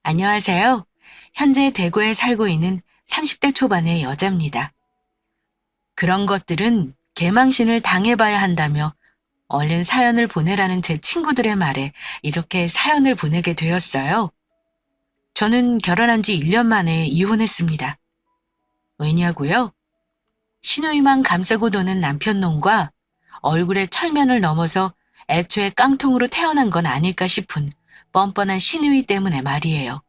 안녕하세요. 현재 대구에 살고 있는 30대 초반의 여자입니다. 그런 것들은 개망신을 당해봐야 한다며 얼른 사연을 보내라는 제 친구들의 말에 이렇게 사연을 보내게 되었어요. 저는 결혼한 지 1년 만에 이혼했습니다. 왜냐고요? 신우이만 감싸고 도는 남편 놈과 얼굴에 철면을 넘어서 애초에 깡통으로 태어난 건 아닐까 싶은 뻔뻔한 신우이 때문에 말이에요.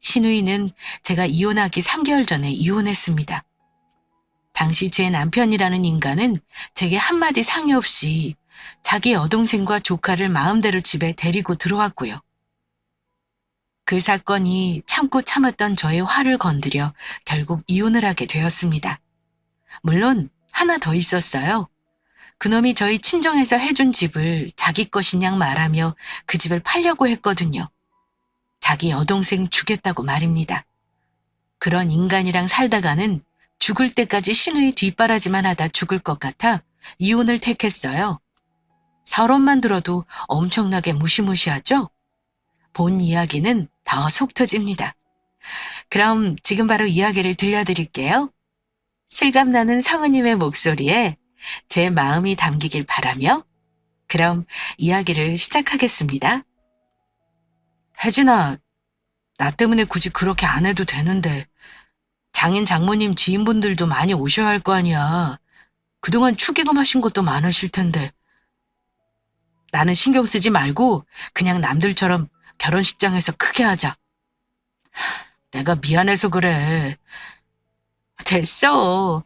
신우이는 제가 이혼하기 3개월 전에 이혼했습니다. 당시 제 남편이라는 인간은 제게 한마디 상의 없이 자기 여동생과 조카를 마음대로 집에 데리고 들어왔고요. 그 사건이 참고 참았던 저의 화를 건드려 결국 이혼을 하게 되었습니다. 물론 하나 더 있었어요. 그놈이 저희 친정에서 해준 집을 자기 것인 양 말하며 그 집을 팔려고 했거든요. 자기 여동생 주겠다고 말입니다. 그런 인간이랑 살다가는 죽을 때까지 신우이 뒷바라지만 하다 죽을 것 같아 이혼을 택했어요. 서론만 들어도 엄청나게 무시무시하죠? 본 이야기는 더 속 터집니다. 그럼 지금 바로 이야기를 들려드릴게요. 실감나는 성우님의 목소리에 제 마음이 담기길 바라며 그럼 이야기를 시작하겠습니다. 혜진아, 나 때문에 굳이 그렇게 안 해도 되는데 장인 장모님 지인분들도 많이 오셔야 할 거 아니야. 그동안 축의금 하신 것도 많으실 텐데. 나는 신경 쓰지 말고 그냥 남들처럼 결혼식장에서 크게 하자. 내가 미안해서 그래. 됐어.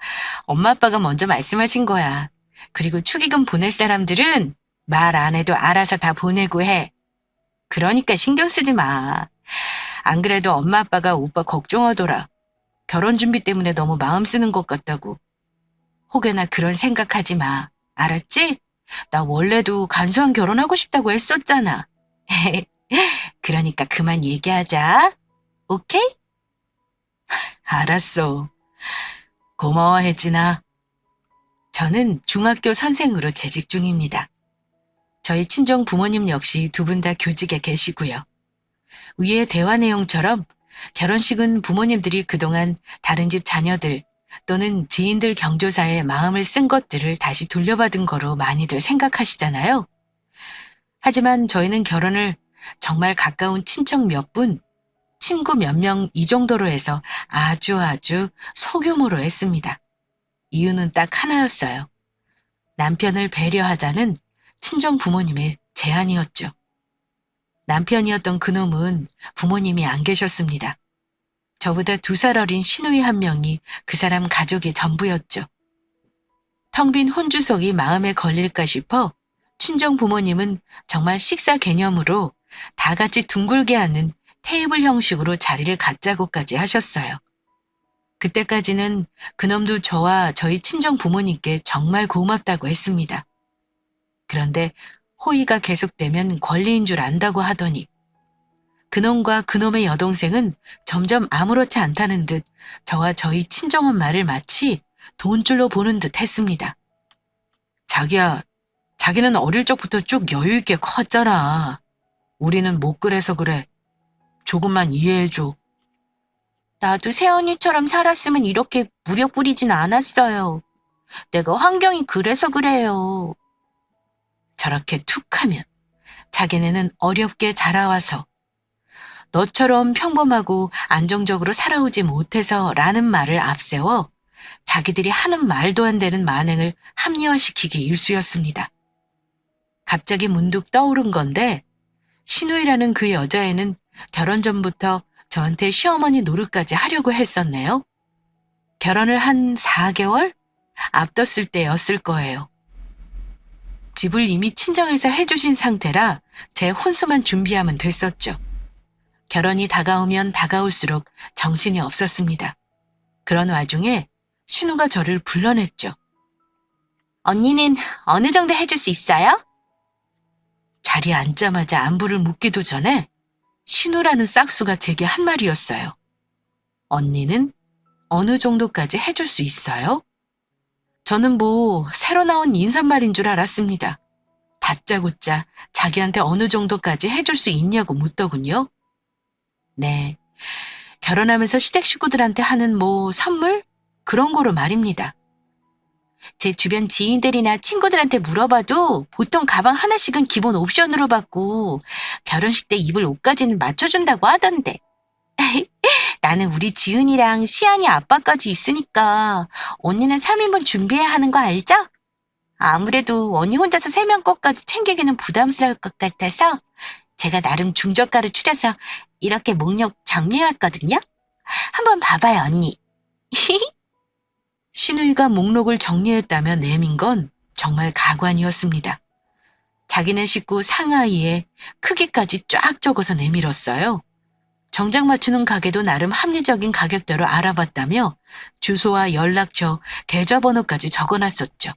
엄마 아빠가 먼저 말씀하신 거야. 그리고 축의금 보낼 사람들은 말 안 해도 알아서 다 보내고 해. 그러니까 신경 쓰지 마. 안 그래도 엄마 아빠가 오빠 걱정하더라. 결혼 준비 때문에 너무 마음 쓰는 것 같다고. 혹여나 그런 생각하지 마. 알았지? 나 원래도 간소한 결혼하고 싶다고 했었잖아. 그러니까 그만 얘기하자. 오케이? 알았어. 고마워, 혜진아. 저는 중학교 선생으로 재직 중입니다. 저희 친정 부모님 역시 두 분 다 교직에 계시고요. 위의 대화 내용처럼 결혼식은 부모님들이 그동안 다른 집 자녀들 또는 지인들 경조사에 마음을 쓴 것들을 다시 돌려받은 거로 많이들 생각하시잖아요. 하지만 저희는 결혼을 정말 가까운 친척 몇 분, 친구 몇 명 이 정도로 해서 아주 소규모로 했습니다. 이유는 딱 하나였어요. 남편을 배려하자는 친정 부모님의 제안이었죠. 남편이었던 그놈은 부모님이 안 계셨습니다. 저보다 2살 어린 시누이 한 명이 그 사람 가족의 전부였죠. 텅 빈 혼주석이 마음에 걸릴까 싶어 친정 부모님은 정말 식사 개념으로 다 같이 둥글게 앉는 테이블 형식으로 자리를 갖자고까지 하셨어요. 그때까지는 그놈도 저와 저희 친정 부모님께 정말 고맙다고 했습니다. 그런데 호의가 계속되면 권리인 줄 안다고 하더니 그놈과 그놈의 여동생은 점점 아무렇지 않다는 듯 저와 저희 친정엄마를 마치 돈줄로 보는 듯 했습니다. 자기야, 자기는 어릴 적부터 쭉 여유 있게 컸잖아. 우리는 못 그래서 그래. 조금만 이해해줘. 나도 새언니처럼 살았으면 이렇게 무력 부리진 않았어요. 내가 환경이 그래서 그래요. 저렇게 툭하면 자기네는 어렵게 자라와서 너처럼 평범하고 안정적으로 살아오지 못해서 라는 말을 앞세워 자기들이 하는 말도 안 되는 만행을 합리화시키기 일쑤였습니다. 갑자기 문득 떠오른 건데 신우이라는 그 여자애는 결혼 전부터 저한테 시어머니 노릇까지 하려고 했었네요. 결혼을 한 4개월 앞뒀을 때였을 거예요. 집을 이미 친정에서 해주신 상태라 제 혼수만 준비하면 됐었죠. 결혼이 다가오면 다가올수록 정신이 없었습니다. 그런 와중에 신우가 저를 불러냈죠. 언니는 어느 정도 해줄 수 있어요? 자리에 앉자마자 안부를 묻기도 전에 신우라는 싹수가 제게 한 말이었어요. 언니는 어느 정도까지 해줄 수 있어요? 저는 뭐 새로 나온 인사말인 줄 알았습니다. 다짜고짜 자기한테 어느 정도까지 해줄 수 있냐고 묻더군요. 네. 결혼하면서 시댁 식구들한테 하는 선물? 그런 거로 말입니다. 제 주변 지인들이나 친구들한테 물어봐도 보통 가방 하나씩은 기본 옵션으로 받고 결혼식 때 입을 옷까지는 맞춰준다고 하던데. 나는 우리 지은이랑 시안이 아빠까지 있으니까 언니는 3인분 준비해야 하는 거 알죠? 아무래도 언니 혼자서 3명 것까지 챙기기는 부담스러울 것 같아서 제가 나름 중저가를 추려서 이렇게 목록 정리해왔거든요. 한번 봐봐요, 언니. 신우이가 목록을 정리했다며 내민 건 정말 가관이었습니다. 자기네 식구 상하이에 크기까지 쫙 적어서 내밀었어요. 정장 맞추는 가게도 나름 합리적인 가격대로 알아봤다며 주소와 연락처, 계좌번호까지 적어놨었죠.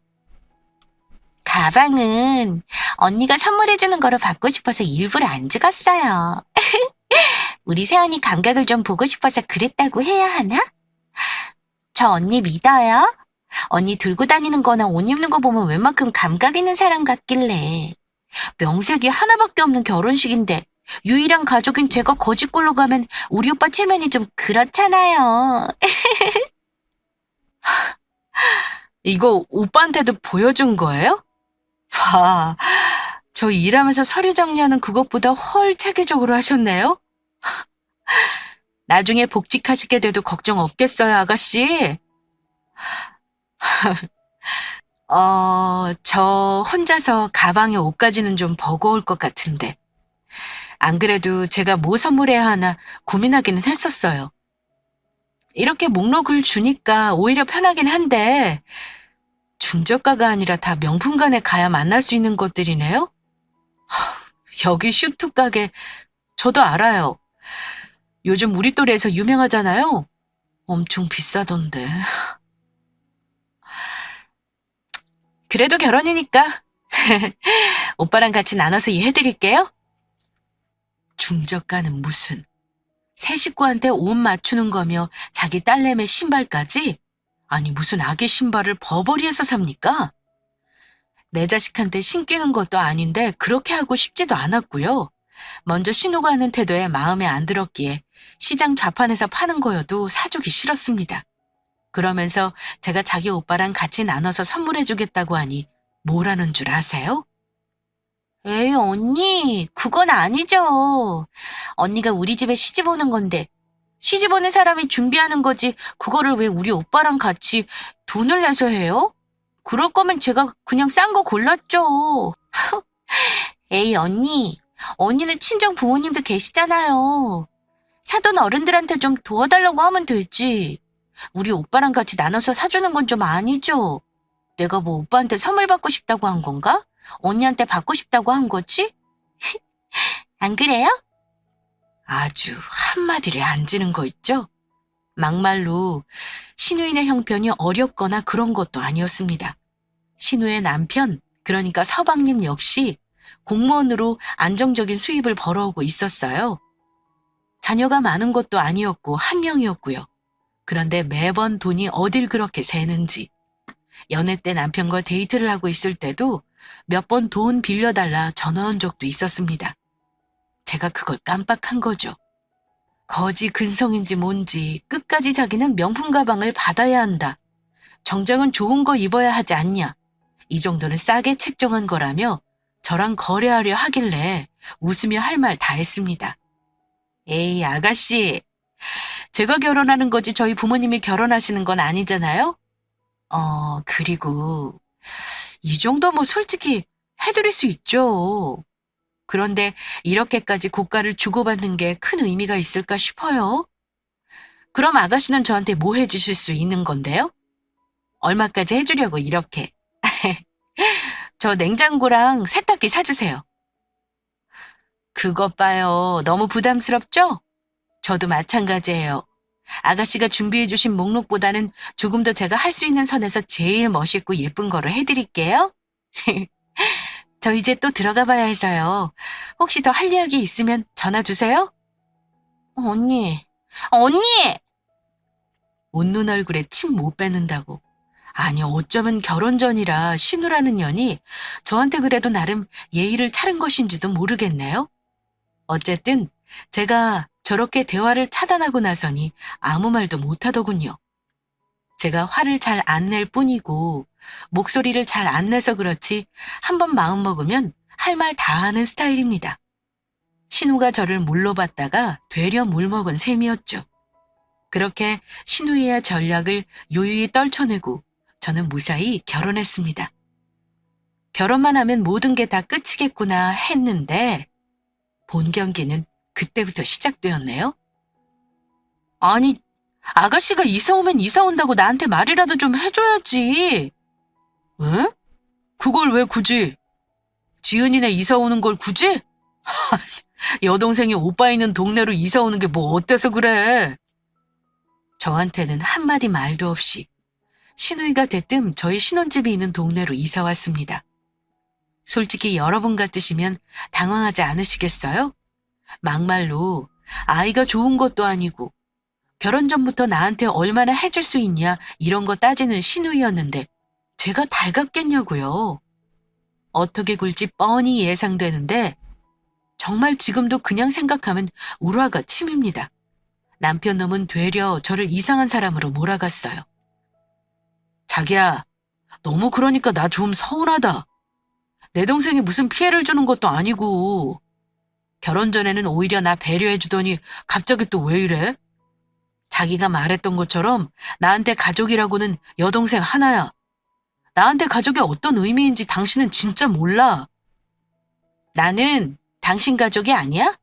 가방은 언니가 선물해주는 거로 받고 싶어서 일부러 안 찍었어요. 우리 새언니 감각을 좀 보고 싶어서 그랬다고 해야 하나? 저 언니 믿어요? 언니 들고 다니는 거나 옷 입는 거 보면 웬만큼 감각 있는 사람 같길래. 명색이 하나밖에 없는 결혼식인데 유일한 가족인 제가 거짓골로 가면 우리 오빠 체면이 좀 그렇잖아요. 이거 오빠한테도 보여준 거예요? 와, 저 일하면서 서류 정리하는 그것보다 훨 체계적으로 하셨네요? 나중에 복직하시게 돼도 걱정 없겠어요, 아가씨? 저 혼자서 가방에 옷까지는 좀 버거울 것 같은데. 안 그래도 제가 뭐 선물해야 하나 고민하기는 했었어요. 이렇게 목록을 주니까 오히려 편하긴 한데 중저가가 아니라 다 명품관에 가야 만날 수 있는 것들이네요? 여기 슈트 가게 저도 알아요. 요즘 우리 또래에서 유명하잖아요. 엄청 비싸던데. 그래도 결혼이니까 오빠랑 같이 나눠서 해드릴게요. 중저가는 무슨. 새 식구한테 옷 맞추는 거며 자기 딸내미 신발까지? 아니 무슨 아기 신발을 버버리에서 삽니까? 내 자식한테 신기는 것도 아닌데 그렇게 하고 싶지도 않았고요. 먼저 신우가 하는 태도에 마음에 안 들었기에 시장 좌판에서 파는 거여도 사주기 싫었습니다. 그러면서 제가 자기 오빠랑 같이 나눠서 선물해주겠다고 하니 뭐라는 줄 아세요? 에이, 언니, 그건 아니죠. 언니가 우리 집에 시집 오는 건데, 시집 오는 사람이 준비하는 거지, 그거를 왜 우리 오빠랑 같이 돈을 내서 해요? 그럴 거면 제가 그냥 싼 거 골랐죠. 에이, 언니는 친정 부모님도 계시잖아요. 사돈 어른들한테 좀 도와달라고 하면 되지. 우리 오빠랑 같이 나눠서 사주는 건 좀 아니죠. 내가 뭐 오빠한테 선물 받고 싶다고 한 건가? 언니한테 받고 싶다고 한 거지? 안 그래요? 아주 한마디를 안 지는 거 있죠? 막말로 신우인의 형편이 어렵거나 그런 것도 아니었습니다. 신우의 남편, 그러니까 서방님 역시 공무원으로 안정적인 수입을 벌어오고 있었어요. 자녀가 많은 것도 아니었고 한 명이었고요. 그런데 매번 돈이 어딜 그렇게 새는지. 연애 때 남편과 데이트를 하고 있을 때도 몇 번 돈 빌려달라 전화한 적도 있었습니다. 제가 그걸 깜빡한 거죠. 거지 근성인지 뭔지 끝까지 자기는 명품 가방을 받아야 한다. 정장은 좋은 거 입어야 하지 않냐. 이 정도는 싸게 책정한 거라며 저랑 거래하려 하길래 웃으며 할 말 다 했습니다. 에이, 아가씨. 제가 결혼하는 거지 저희 부모님이 결혼하시는 건 아니잖아요? 그리고 이 정도 솔직히 해드릴 수 있죠. 그런데 이렇게까지 고가를 주고받는 게 큰 의미가 있을까 싶어요. 그럼 아가씨는 저한테 뭐 해주실 수 있는 건데요? 얼마까지 해주려고 이렇게. 저 냉장고랑 세탁기 사주세요. 그것 봐요. 너무 부담스럽죠? 저도 마찬가지예요. 아가씨가 준비해주신 목록보다는 조금 더 제가 할 수 있는 선에서 제일 멋있고 예쁜 거로 해드릴게요. 저 이제 또 들어가 봐야 해서요. 혹시 더 할 이야기 있으면 전화 주세요. 언니. 웃는 얼굴에 침 못 뱉는다고. 아니 어쩌면 결혼 전이라 신우라는 년이 저한테 그래도 나름 예의를 차린 것인지도 모르겠네요. 어쨌든 제가 저렇게 대화를 차단하고 나서니 아무 말도 못하더군요. 제가 화를 잘 안 낼 뿐이고 목소리를 잘 안 내서 그렇지 한번 마음먹으면 할 말 다 하는 스타일입니다. 신우가 저를 물로 봤다가 되려 물먹은 셈이었죠. 그렇게 신우이의 전략을 요유히 떨쳐내고 저는 무사히 결혼했습니다. 결혼만 하면 모든 게 다 끝이겠구나 했는데 본 경기는 그때부터 시작되었네요. 아니, 아가씨가 이사 오면 이사 온다고 나한테 말이라도 좀 해줘야지. 응? 그걸 왜 굳이? 지은이네 이사 오는 걸 굳이? 여동생이 오빠 있는 동네로 이사 오는 게 뭐 어때서 그래? 저한테는 한마디 말도 없이 시누이가 대뜸 저희 신혼집이 있는 동네로 이사 왔습니다. 솔직히 여러분 같으시면 당황하지 않으시겠어요? 막말로 아이가 좋은 것도 아니고 결혼 전부터 나한테 얼마나 해줄 수 있냐 이런 거 따지는 시누이였는데 제가 달갑겠냐고요. 어떻게 굴지 뻔히 예상되는데 정말 지금도 그냥 생각하면 울화가 침입니다. 남편 놈은 되려 저를 이상한 사람으로 몰아갔어요. 자기야, 너무 그러니까 나 좀 서운하다. 내 동생이 무슨 피해를 주는 것도 아니고 결혼 전에는 오히려 나 배려해주더니 갑자기 또 왜 이래? 자기가 말했던 것처럼 나한테 가족이라고는 여동생 하나야. 나한테 가족이 어떤 의미인지 당신은 진짜 몰라. 나는 당신 가족이 아니야?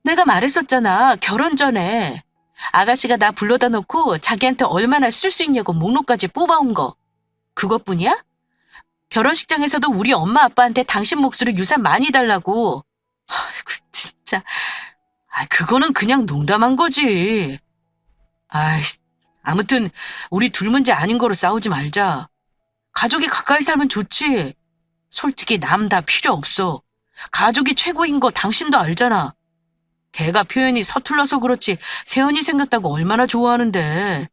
내가 말했었잖아. 결혼 전에. 아가씨가 나 불러다 놓고 자기한테 얼마나 쓸 수 있냐고 목록까지 뽑아온 거. 그것뿐이야? 결혼식장에서도 우리 엄마 아빠한테 당신 몫으로 유산 많이 달라고. 아이고 진짜. 그거는 그냥 농담한 거지. 아무튼 우리 둘 문제 아닌 거로 싸우지 말자. 가족이 가까이 살면 좋지. 솔직히 남 다 필요 없어. 가족이 최고인 거 당신도 알잖아. 걔가 표현이 서툴러서 그렇지 세연이 생겼다고 얼마나 좋아하는데.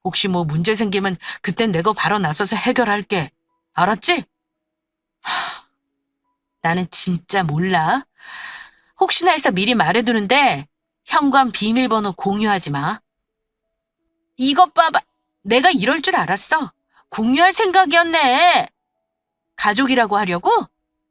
혹시 뭐 문제 생기면 그땐 내가 바로 나서서 해결할게. 알았지? 나는 진짜 몰라. 혹시나 해서 미리 말해두는데 현관 비밀번호 공유하지 마. 이것 봐봐. 내가 이럴 줄 알았어. 공유할 생각이었네. 가족이라고 하려고?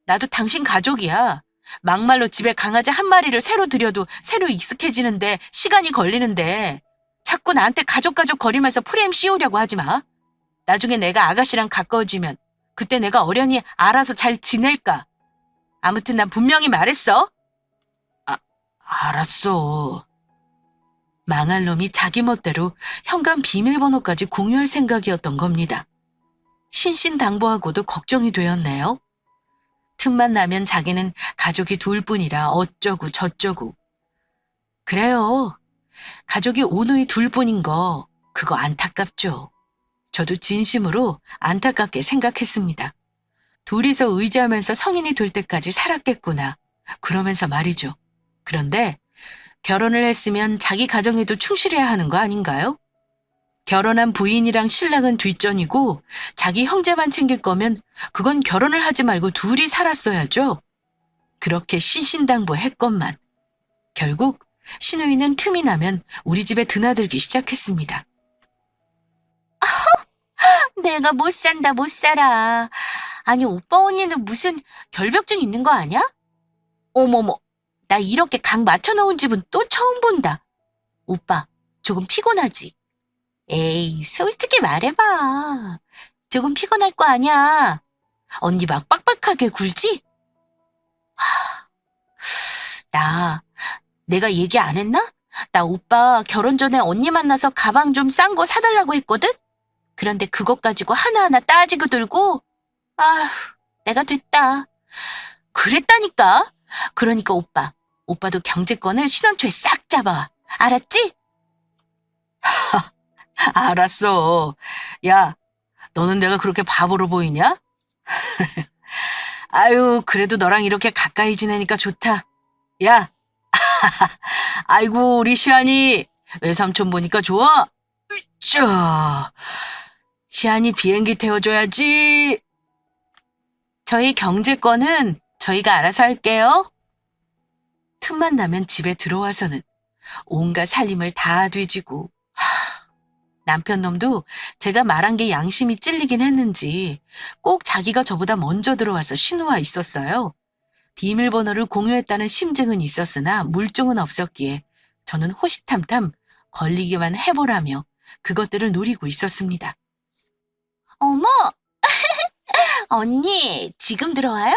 나도 당신 가족이야. 막말로 집에 강아지 한 마리를 새로 들여도 새로 익숙해지는데 시간이 걸리는데 자꾸 나한테 가족 거리면서 프레임 씌우려고 하지 마. 나중에 내가 아가씨랑 가까워지면 그때 내가 어련히 알아서 잘 지낼까. 아무튼 난 분명히 말했어. 알았어. 망할 놈이 자기 멋대로 현관 비밀번호까지 공유할 생각이었던 겁니다. 신신당부하고도 걱정이 되었네요. 틈만 나면 자기는 가족이 둘뿐이라 어쩌고 저쩌고. 그래요. 가족이 오누이 둘뿐인 거 그거 안타깝죠. 저도 진심으로 안타깝게 생각했습니다. 둘이서 의지하면서 성인이 될 때까지 살았겠구나. 그러면서 말이죠. 그런데 결혼을 했으면 자기 가정에도 충실해야 하는 거 아닌가요? 결혼한 부인이랑 신랑은 뒷전이고 자기 형제만 챙길 거면 그건 결혼을 하지 말고 둘이 살았어야죠. 그렇게 신신당부했건만 결국 시누이는 틈이 나면 우리 집에 드나들기 시작했습니다. 내가 못 산다 못 살아. 아니 오빠 언니는 무슨 결벽증 있는 거 아니야? 어머머, 나 이렇게 각 맞춰놓은 집은 또 처음 본다. 오빠 조금 피곤하지? 에이, 솔직히 말해봐. 조금 피곤할 거 아니야. 언니 막 빡빡하게 굴지? 나, 내가 얘기 안 했나? 나 오빠 결혼 전에 언니 만나서 가방 좀 싼 거 사달라고 했거든? 그런데 그것 가지고 하나하나 따지고 들고, 아휴, 내가 됐다. 그랬다니까? 그러니까 오빠도 경제권을 신혼초에 싹 잡아와. 알았지? 알았어. 야, 너는 내가 그렇게 바보로 보이냐? 아유, 그래도 너랑 이렇게 가까이 지내니까 좋다. 야, 아이고, 우리 시안이 외삼촌 보니까 좋아? 으쌰. 시안이 비행기 태워줘야지. 저희 경제권은 저희가 알아서 할게요. 틈만 나면 집에 들어와서는 온갖 살림을 다 뒤지고, 남편 놈도 제가 말한 게 양심이 찔리긴 했는지 꼭 자기가 저보다 먼저 들어와서 신우와 있었어요. 비밀번호를 공유했다는 심증은 있었으나 물증은 없었기에 저는 호시탐탐 걸리기만 해보라며 그것들을 노리고 있었습니다. 어머, 언니, 지금 들어와요?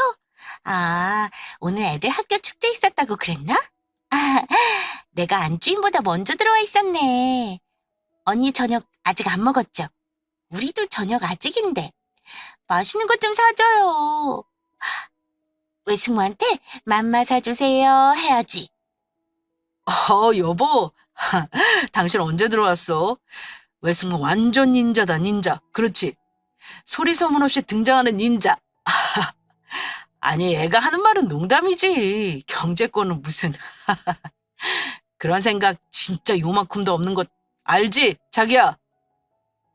아, 오늘 애들 학교 축제 있었다고 그랬나? 아, 내가 안주인보다 먼저 들어와 있었네. 언니 저녁 아직 안 먹었죠? 우리도 저녁 아직인데. 맛있는 것 좀 사줘요. 외숙모한테 맘마 사주세요 해야지. 여보. 당신 언제 들어왔어? 외숙모 완전 닌자다, 닌자. 그렇지. 소리 소문 없이 등장하는 닌자. 아니, 애가 하는 말은 농담이지. 경제권은 무슨. 그런 생각 진짜 요만큼도 없는 것 알지, 자기야?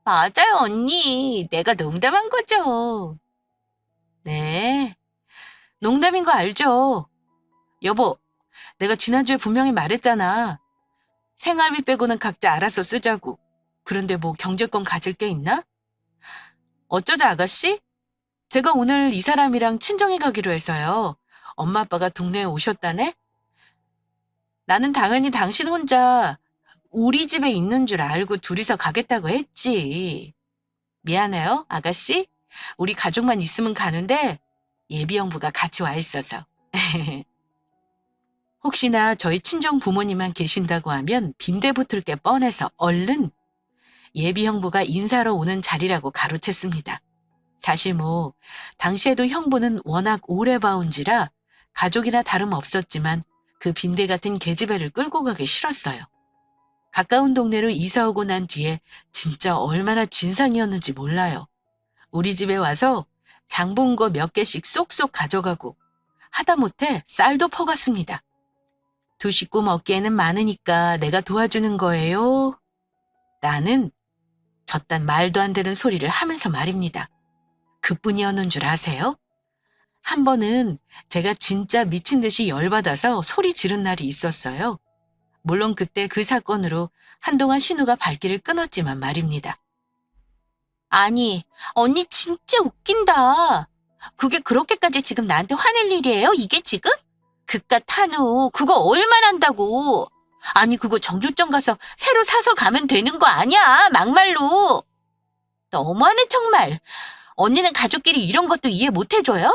맞아요, 언니. 내가 농담한 거죠. 네, 농담인 거 알죠? 여보, 내가 지난주에 분명히 말했잖아. 생활비 빼고는 각자 알아서 쓰자고. 그런데 뭐 경제권 가질 게 있나? 어쩌자, 아가씨? 제가 오늘 이 사람이랑 친정에 가기로 해서요. 엄마 아빠가 동네에 오셨다네? 나는 당연히 당신 혼자 우리 집에 있는 줄 알고 둘이서 가겠다고 했지. 미안해요, 아가씨. 우리 가족만 있으면 가는데 예비 형부가 같이 와 있어서. 혹시나 저희 친정 부모님만 계신다고 하면 빈대 붙을 게 뻔해서 얼른 예비 형부가 인사로 오는 자리라고 가로챘습니다. 사실 뭐 당시에도 형부는 워낙 오래 봐온지라 가족이나 다름없었지만 그 빈대 같은 계집애를 끌고 가기 싫었어요. 가까운 동네로 이사 오고 난 뒤에 진짜 얼마나 진상이었는지 몰라요. 우리 집에 와서 장 본 거 몇 개씩 쏙쏙 가져가고 하다못해 쌀도 퍼갔습니다. 두 식구 먹기에는 많으니까 내가 도와주는 거예요. 라는 저딴 말도 안 되는 소리를 하면서 말입니다. 그뿐이었는 줄 아세요? 한 번은 제가 진짜 미친 듯이 열받아서 소리 지른 날이 있었어요. 물론 그때 그 사건으로 한동안 신우가 발길을 끊었지만 말입니다. 아니, 언니 진짜 웃긴다. 그게 그렇게까지 지금 나한테 화낼 일이에요? 이게 지금? 그깟 한우 그거 얼마나 한다고. 아니 그거 정육점 가서 새로 사서 가면 되는 거 아니야, 막말로. 너무하네 정말. 언니는 가족끼리 이런 것도 이해 못 해줘요?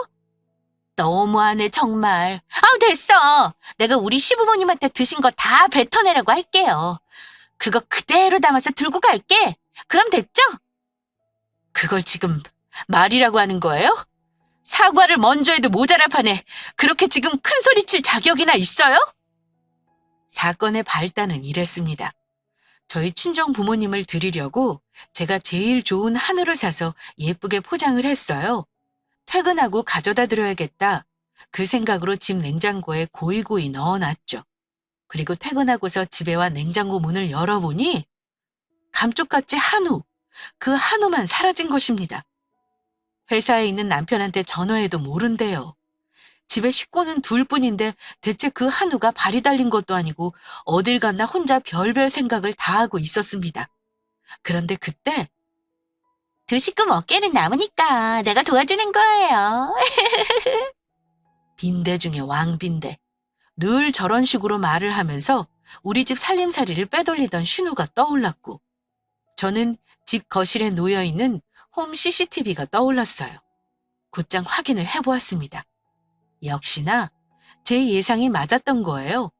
너무하네 정말. 아우 됐어. 내가 우리 시부모님한테 드신 거 다 뱉어내라고 할게요. 그거 그대로 담아서 들고 갈게. 그럼 됐죠? 그걸 지금 말이라고 하는 거예요? 사과를 먼저 해도 모자랄 판에 그렇게 지금 큰 소리 칠 자격이나 있어요? 사건의 발단은 이랬습니다. 저희 친정 부모님을 드리려고 제가 제일 좋은 한우를 사서 예쁘게 포장을 했어요. 퇴근하고 가져다 드려야겠다. 그 생각으로 집 냉장고에 고이고이 넣어놨죠. 그리고 퇴근하고서 집에 와 냉장고 문을 열어보니 감쪽같이 한우, 그 한우만 사라진 것입니다. 회사에 있는 남편한테 전화해도 모른대요. 집에 식구는 둘뿐인데 대체 그 한우가 발이 달린 것도 아니고 어딜 갔나 혼자 별별 생각을 다 하고 있었습니다. 그런데 그때 두 식구 먹기에는 남으니까 내가 도와주는 거예요. 빈대 중에 왕빈대. 늘 저런 식으로 말을 하면서 우리 집 살림살이를 빼돌리던 신우가 떠올랐고 저는 집 거실에 놓여있는 홈 CCTV가 떠올랐어요. 곧장 확인을 해보았습니다. 역시나 제 예상이 맞았던 거예요.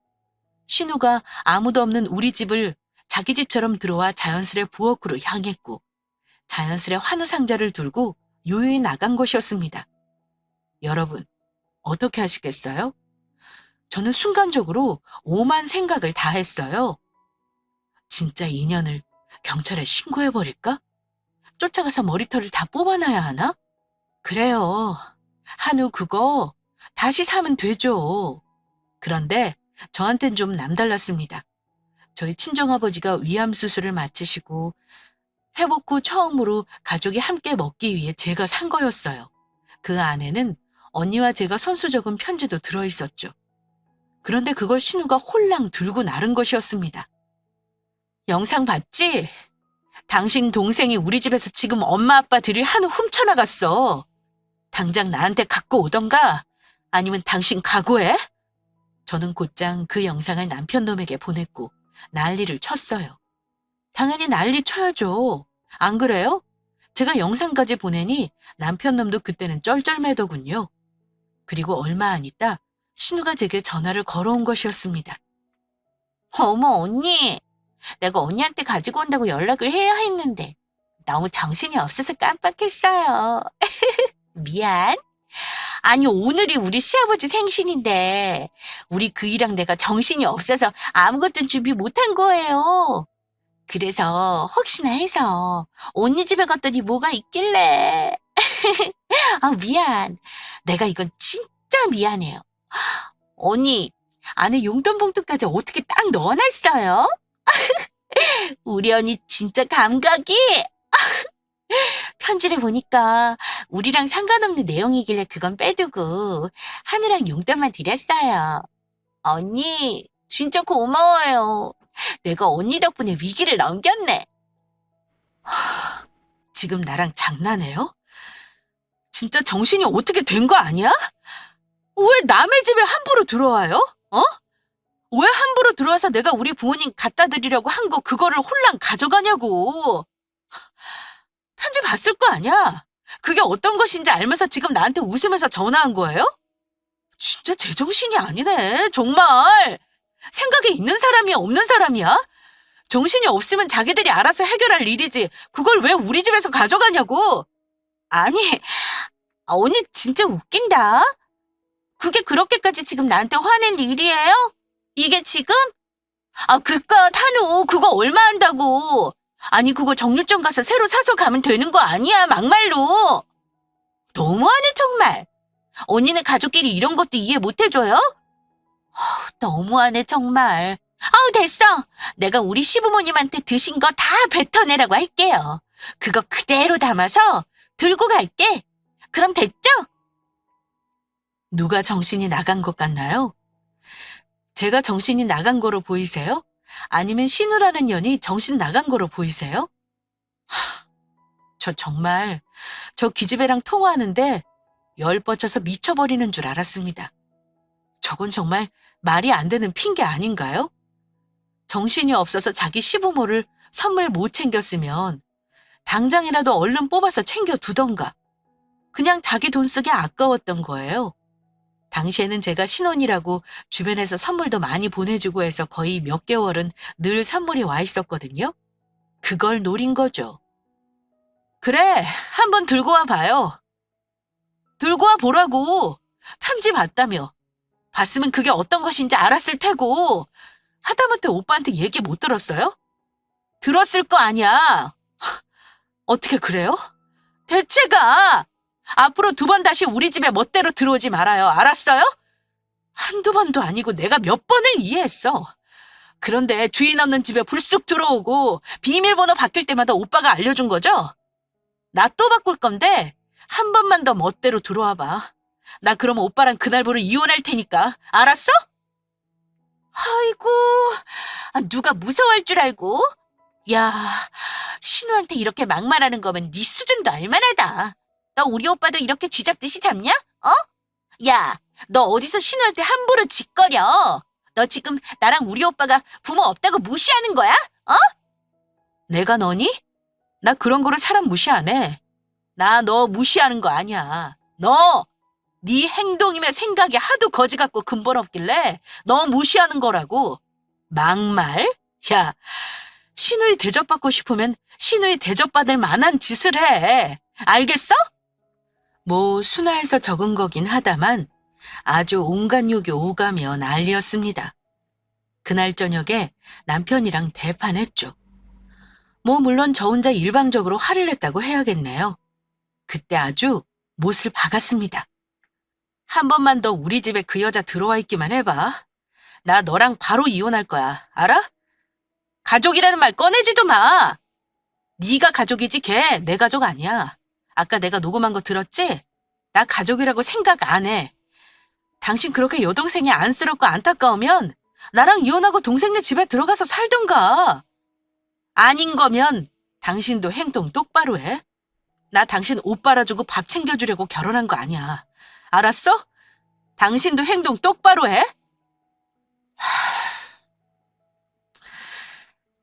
신우가 아무도 없는 우리 집을 자기 집처럼 들어와 자연스레 부엌으로 향했고 자연스레 한우 상자를 들고 요요히 나간 것이었습니다. 여러분, 어떻게 하시겠어요? 저는 순간적으로 오만 생각을 다 했어요. 진짜 인연을 경찰에 신고해버릴까? 쫓아가서 머리털을 다 뽑아놔야 하나? 그래요. 한우 그거 다시 사면 되죠. 그런데 저한텐 좀 남달랐습니다. 저희 친정아버지가 위암 수술을 마치시고 회복 후 처음으로 가족이 함께 먹기 위해 제가 산 거였어요. 그 안에는 언니와 제가 선수 적은 편지도 들어있었죠. 그런데 그걸 신우가 홀랑 들고 나른 것이었습니다. 영상 봤지? 당신 동생이 우리 집에서 지금 엄마 아빠 드릴 한우 훔쳐나갔어. 당장 나한테 갖고 오던가 아니면 당신 각오해? 저는 곧장 그 영상을 남편 놈에게 보냈고 난리를 쳤어요. 당연히 난리 쳐야죠. 안 그래요? 제가 영상까지 보내니 남편 놈도 그때는 쩔쩔매더군요. 그리고 얼마 안 있다 신우가 제게 전화를 걸어온 것이었습니다. 어머, 언니. 내가 언니한테 가지고 온다고 연락을 해야 했는데 너무 정신이 없어서 깜빡했어요. 미안. 아니, 오늘이 우리 시아버지 생신인데 우리 그이랑 내가 정신이 없어서 아무것도 준비 못한 거예요. 그래서 혹시나 해서 언니 집에 갔더니 뭐가 있길래. 아, 미안. 내가 이건 진짜 미안해요. 언니, 안에 용돈 봉투까지 어떻게 딱 넣어놨어요? 우리 언니 진짜 감각이. 편지를 보니까 우리랑 상관없는 내용이길래 그건 빼두고 하느랑 용돈만 드렸어요. 언니, 진짜 고마워요. 내가 언니 덕분에 위기를 넘겼네. 지금 나랑 장난해요? 진짜 정신이 어떻게 된 거 아니야? 왜 남의 집에 함부로 들어와요? 어? 왜 함부로 들어와서 내가 우리 부모님 갖다 드리려고 한 거 그거를 홀랑 가져가냐고. 편지 봤을 거 아니야? 그게 어떤 것인지 알면서 지금 나한테 웃으면서 전화한 거예요? 진짜 제정신이 아니네. 정말. 생각이 있는 사람이야, 없는 사람이야? 정신이 없으면 자기들이 알아서 해결할 일이지. 그걸 왜 우리 집에서 가져가냐고. 아니, 언니 진짜 웃긴다. 그게 그렇게까지 지금 나한테 화낼 일이에요? 이게 지금? 아, 그깟 한우 그거 얼마 한다고. 아니, 그거 정육점 가서 새로 사서 가면 되는 거 아니야, 막말로. 너무하네, 정말. 언니네 가족끼리 이런 것도 이해 못 해줘요? 너무하네, 정말. 아우, 됐어. 내가 우리 시부모님한테 드신 거 다 뱉어내라고 할게요. 그거 그대로 담아서 들고 갈게. 그럼 됐죠? 누가 정신이 나간 것 같나요? 제가 정신이 나간 거로 보이세요? 아니면 신우라는 년이 정신 나간 거로 보이세요? 저 정말 저 기집애랑 통화하는데 열 뻗쳐서 미쳐버리는 줄 알았습니다. 저건 정말 말이 안 되는 핑계 아닌가요? 정신이 없어서 자기 시부모를 선물 못 챙겼으면 당장이라도 얼른 뽑아서 챙겨두던가. 그냥 자기 돈 쓰기 아까웠던 거예요. 당시에는 제가 신혼이라고 주변에서 선물도 많이 보내주고 해서 거의 몇 개월은 늘 선물이 와 있었거든요. 그걸 노린 거죠. 그래, 한번 들고 와 봐요. 들고 와 보라고. 편지 봤다며. 봤으면 그게 어떤 것인지 알았을 테고. 하다못해 오빠한테 얘기 못 들었어요? 들었을 거 아니야. 어떻게 그래요? 대체가 앞으로 2번 다시 우리 집에 멋대로 들어오지 말아요. 알았어요? 한두 번도 아니고 내가 몇 번을 이해했어. 그런데 주인 없는 집에 불쑥 들어오고 비밀번호 바뀔 때마다 오빠가 알려준 거죠? 나 또 바꿀 건데 한 번만 더 멋대로 들어와 봐. 나 그럼 오빠랑 그날부로 이혼할 테니까. 알았어? 아이고, 누가 무서워할 줄 알고? 야, 신우한테 이렇게 막말하는 거면 네 수준도 알만하다. 너 우리 오빠도 이렇게 쥐잡듯이 잡냐? 어? 야, 너 어디서 신우한테 함부로 짓거려? 너 지금 나랑 우리 오빠가 부모 없다고 무시하는 거야? 어? 내가 너니? 나 그런 거로 사람 무시 안 해. 나 너 무시하는 거 아니야. 너! 네 행동이며 생각이 하도 거지 같고 근본 없길래 너 무시하는 거라고. 막말? 야, 신우이 대접받고 싶으면 신우이 대접받을 만한 짓을 해. 알겠어? 뭐 순화해서 적은 거긴 하다만 아주 온갖 욕이 오가며 난리였습니다. 그날 저녁에 남편이랑 대판했죠. 뭐 물론 저 혼자 일방적으로 화를 냈다고 해야겠네요. 그때 아주 못을 박았습니다. 한 번만 더 우리 집에 그 여자 들어와 있기만 해봐. 나 너랑 바로 이혼할 거야. 알아? 가족이라는 말 꺼내지도 마. 네가 가족이지 걔 내 가족 아니야. 아까 내가 녹음한 거 들었지? 나 가족이라고 생각 안 해. 당신 그렇게 여동생이 안쓰럽고 안타까우면 나랑 이혼하고 동생네 집에 들어가서 살던가. 아닌 거면 당신도 행동 똑바로 해. 나 당신 옷 빨아주고 밥 챙겨주려고 결혼한 거 아니야. 알았어? 당신도 행동 똑바로 해.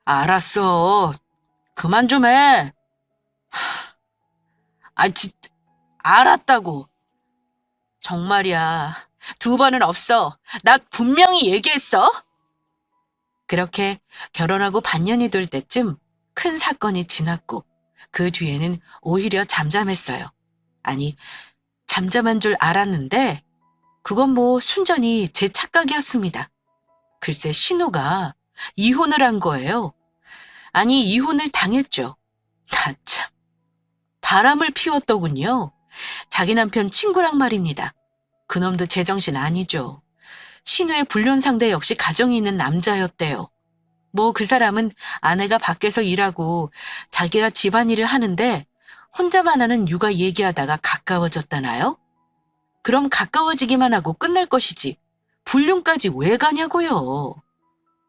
알았어. 그만 좀 해. 진짜 알았다고. 정말이야. 두 번은 없어. 나 분명히 얘기했어. 그렇게 결혼하고 반년이 될 때쯤 큰 사건이 지났고 그 뒤에는 오히려 잠잠했어요. 아니, 잠잠한 줄 알았는데 그건 뭐 순전히 제 착각이었습니다. 글쎄 신우가 이혼을 한 거예요. 아니, 이혼을 당했죠. 나 참. 바람을 피웠더군요. 자기 남편 친구랑 말입니다. 그놈도 제정신 아니죠. 신우의 불륜 상대 역시 가정이 있는 남자였대요. 뭐 그 사람은 아내가 밖에서 일하고 자기가 집안일을 하는데 혼자만 하는 육아 얘기하다가 가까워졌다나요? 그럼 가까워지기만 하고 끝날 것이지 불륜까지 왜 가냐고요.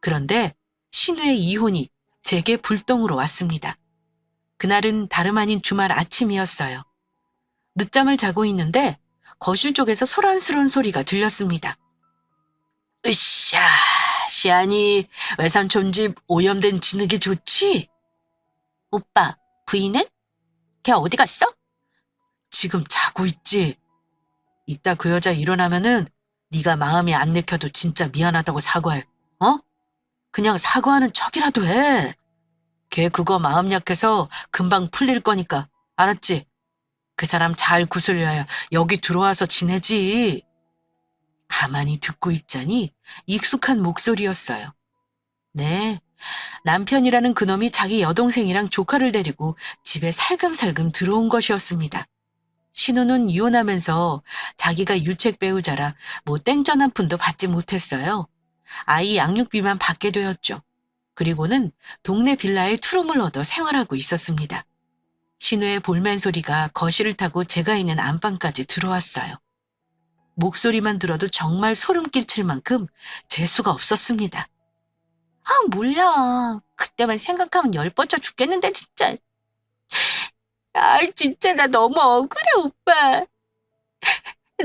그런데 신우의 이혼이 제게 불똥으로 왔습니다. 그날은 다름 아닌 주말 아침이었어요. 늦잠을 자고 있는데 거실 쪽에서 소란스러운 소리가 들렸습니다. 으쌰, 시안이 외삼촌 집 오염된 진흙이 좋지? 오빠, 부인은? 걔 어디 갔어? 지금 자고 있지? 이따 그 여자 일어나면은 네가 마음이 안 내켜도 진짜 미안하다고 사과해. 어? 그냥 사과하는 척이라도 해. 걔 그거 마음 약해서 금방 풀릴 거니까. 알았지? 그 사람 잘 구슬려야 여기 들어와서 지내지. 가만히 듣고 있자니 익숙한 목소리였어요. 네, 남편이라는 그놈이 자기 여동생이랑 조카를 데리고 집에 살금살금 들어온 것이었습니다. 신우는 이혼하면서 자기가 유책 배우자라 뭐 땡전 한 푼도 받지 못했어요. 아이 양육비만 받게 되었죠. 그리고는 동네 빌라에 투룸을 얻어 생활하고 있었습니다. 신우의 볼멘 소리가 거실을 타고 제가 있는 안방까지 들어왔어요. 목소리만 들어도 정말 소름 끼칠 만큼 재수가 없었습니다. 몰라. 그때만 생각하면 열뻗쳐 죽겠는데 진짜. 진짜 나 너무 억울해, 오빠.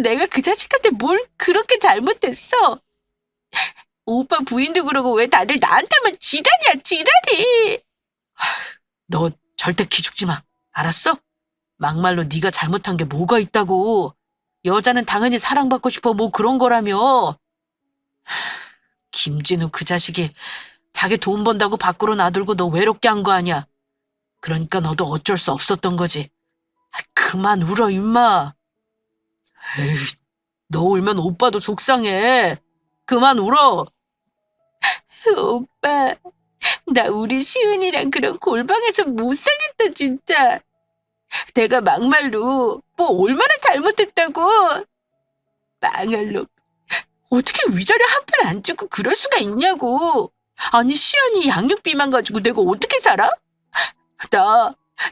내가 그 자식한테 뭘 그렇게 잘못했어? 오빠 부인도 그러고 왜 다들 나한테만 지랄이야, 지랄이. 너 절대 기죽지 마. 알았어? 막말로 네가 잘못한 게 뭐가 있다고. 여자는 당연히 사랑받고 싶어 뭐 그런 거라며. 김진우 그 자식이 자기 돈 번다고 밖으로 놔들고 너 외롭게 한 거 아니야. 그러니까 너도 어쩔 수 없었던 거지. 그만 울어 임마. 에이, 너 울면 오빠도 속상해. 그만 울어. 오빠, 나 우리 시은이랑 그런 골방에서 못 살겠다, 진짜. 내가 막말로 뭐 얼마나 잘못했다고. 망할 놈. 어떻게 위자료 한 푼 안 주고 그럴 수가 있냐고. 아니, 시은이 양육비만 가지고 내가 어떻게 살아?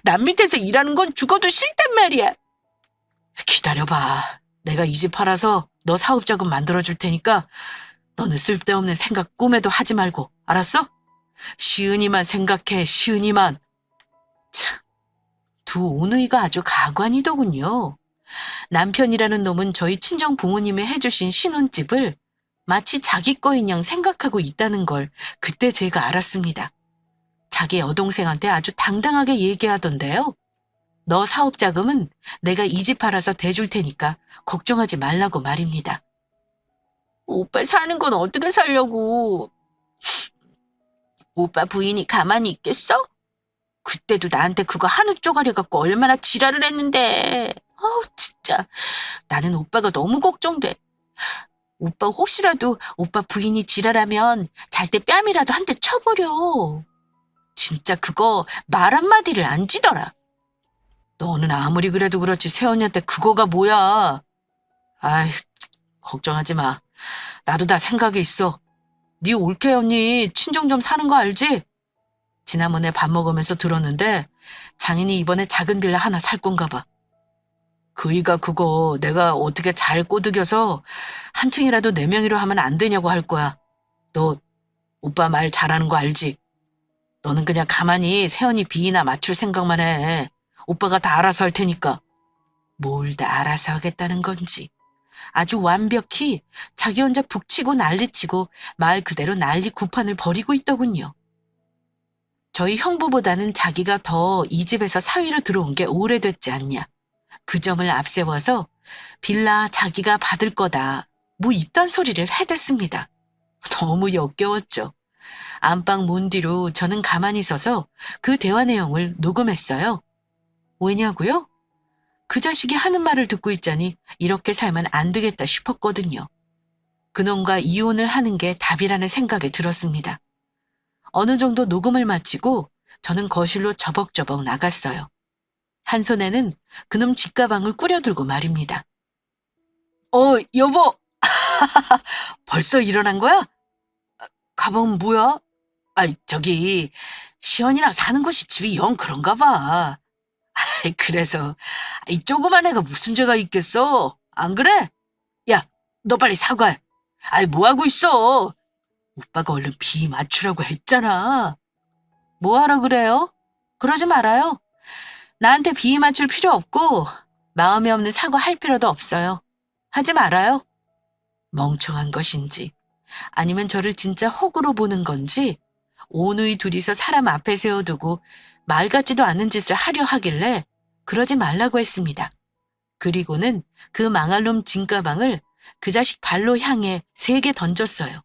남 밑에서 일하는 건 죽어도 싫단 말이야. 기다려봐. 내가 이 집 팔아서 너 사업자금 만들어줄 테니까 너는 쓸데없는 생각 꿈에도 하지 말고. 알았어? 시은이만 생각해. 시은이만. 참, 두 오누이가 아주 가관이더군요. 남편이라는 놈은 저희 친정 부모님이 해주신 신혼집을 마치 자기 거인 양 생각하고 있다는 걸 그때 제가 알았습니다. 자기 여동생한테 아주 당당하게 얘기하던데요. 너 사업자금은 내가 이 집 팔아서 대줄 테니까 걱정하지 말라고 말입니다. 오빠 사는 건 어떻게 살려고. 오빠 부인이 가만히 있겠어? 그때도 나한테 그거 한우 쪼가리 갖고 얼마나 지랄을 했는데. 진짜. 나는 오빠가 너무 걱정돼. 오빠 혹시라도 오빠 부인이 지랄하면 잘 때 뺨이라도 한 대 쳐버려. 진짜 그거 말 한마디를 안 지더라. 너는 아무리 그래도 그렇지 새언니한테 그거가 뭐야. 아이, 걱정하지 마. 나도 다 생각이 있어. 네 올케 언니 친정 좀 사는 거 알지? 지난번에 밥 먹으면서 들었는데 장인이 이번에 작은 빌라 하나 살 건가 봐. 그이가 그거 내가 어떻게 잘 꼬드겨서 한 층이라도 네 명이로 하면 안 되냐고 할 거야. 너 오빠 말 잘하는 거 알지? 너는 그냥 가만히 세연이 비위나 맞출 생각만 해. 오빠가 다 알아서 할 테니까. 뭘 다 알아서 하겠다는 건지. 아주 완벽히 자기 혼자 북치고 난리치고 말 그대로 난리 구판을 벌이고 있더군요. 저희 형부보다는 자기가 더 이 집에서 사위로 들어온 게 오래됐지 않냐. 그 점을 앞세워서 빌라 자기가 받을 거다. 뭐 이딴 소리를 해댔습니다. 너무 역겨웠죠. 안방 문 뒤로 저는 가만히 서서 그 대화 내용을 녹음했어요. 왜냐고요? 그 자식이 하는 말을 듣고 있자니 이렇게 살면 안 되겠다 싶었거든요. 그놈과 이혼을 하는 게 답이라는 생각이 들었습니다. 어느 정도 녹음을 마치고 저는 거실로 저벅저벅 나갔어요. 한 손에는 그놈 집가방을 꾸려들고 말입니다. 여보! 벌써 일어난 거야? 가방은 뭐야? 저기 시연이랑 사는 곳이 집이 영 그런가 봐. 그래서 이 조그만 애가 무슨 죄가 있겠어? 안 그래? 야, 너 빨리 사과해. 뭐 하고 있어? 오빠가 얼른 비 맞추라고 했잖아. 뭐 하라 그래요? 그러지 말아요. 나한테 비 맞출 필요 없고 마음에 없는 사과할 필요도 없어요. 하지 말아요. 멍청한 것인지 아니면 저를 진짜 호구로 보는 건지 오누이 둘이서 사람 앞에 세워두고 말 같지도 않은 짓을 하려 하길래 그러지 말라고 했습니다. 그리고는 그 망할 놈 진가방을 그 자식 발로 향해 3개 던졌어요.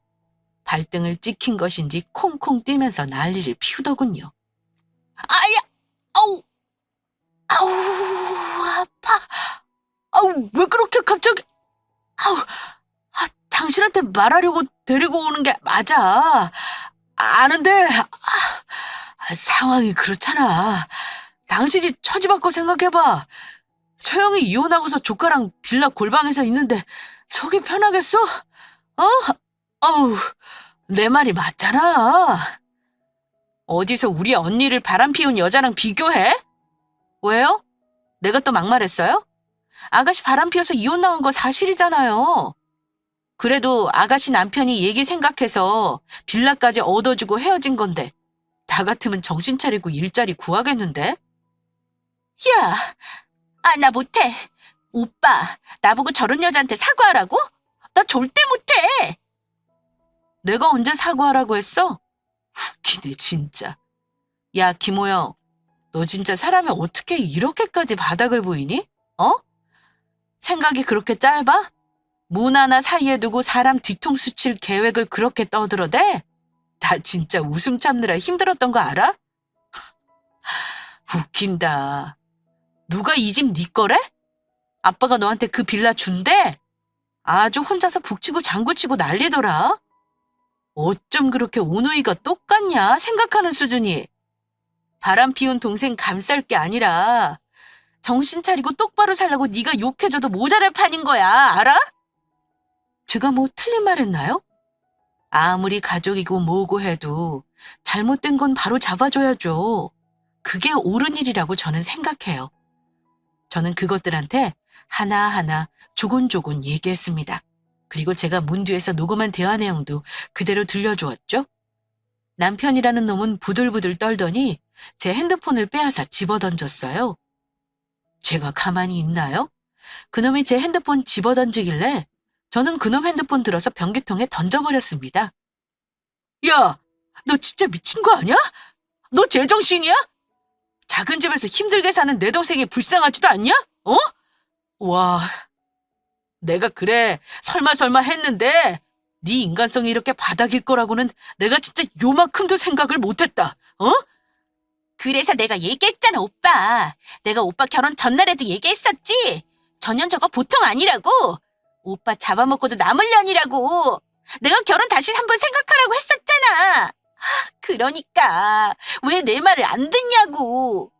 발등을 찍힌 것인지 콩콩 뛰면서 난리를 피우더군요. 아야! 아우! 아우! 아파! 아우! 왜 그렇게 갑자기! 아우! 당신한테 말하려고 데리고 오는 게 맞아. 아는데 상황이 그렇잖아. 당신이 처지 바꿔 생각해봐. 처형이 이혼하고서 조카랑 빌라 골방에서 있는데 속이 편하겠어? 어우, 내 말이 맞잖아. 어디서 우리 언니를 바람 피운 여자랑 비교해? 왜요? 내가 또 막말했어요? 아가씨 바람 피워서 이혼 나온 거 사실이잖아요. 그래도 아가씨 남편이 얘기 생각해서 빌라까지 얻어주고 헤어진 건데 나 같으면 정신 차리고 일자리 구하겠는데? 야, 나 못해. 오빠, 나보고 저런 여자한테 사과하라고? 나 절대 못해. 내가 언제 사과하라고 했어? 웃기네 진짜. 야, 김호영, 너 진짜 사람이 어떻게 이렇게까지 바닥을 보이니? 생각이 그렇게 짧아? 문 하나 사이에 두고 사람 뒤통수 칠 계획을 그렇게 떠들어대? 나 진짜 웃음 참느라 힘들었던 거 알아? 웃긴다. 누가 이 집 네 거래? 아빠가 너한테 그 빌라 준대? 아주 혼자서 북치고 장구치고 난리더라. 어쩜 그렇게 오누이가 똑같냐 생각하는 수준이. 바람 피운 동생 감쌀 게 아니라 정신 차리고 똑바로 살라고 네가 욕해줘도 모자랄 판인 거야. 알아? 제가 뭐 틀린 말 했나요? 아무리 가족이고 뭐고 해도 잘못된 건 바로 잡아줘야죠. 그게 옳은 일이라고 저는 생각해요. 저는 그것들한테 하나하나 조곤조곤 얘기했습니다. 그리고 제가 문 뒤에서 녹음한 대화 내용도 그대로 들려주었죠. 남편이라는 놈은 부들부들 떨더니 제 핸드폰을 빼앗아 집어던졌어요. 제가 가만히 있나요? 그놈이 제 핸드폰 집어던지길래 저는 그놈 핸드폰 들어서 변기통에 던져버렸습니다. 야, 너 진짜 미친 거 아니야? 너 제정신이야? 작은 집에서 힘들게 사는 내 동생이 불쌍하지도 않냐? 와, 내가 그래 설마 했는데 네 인간성이 이렇게 바닥일 거라고는 내가 진짜 요만큼도 생각을 못했다. 그래서 내가 얘기했잖아, 오빠. 내가 오빠 결혼 전날에도 얘기했었지. 전년 저거 보통 아니라고. 오빠 잡아먹고도 남을 년이라고. 내가 결혼 다시 한번 생각하라고 했었잖아. 그러니까 왜 내 말을 안 듣냐고.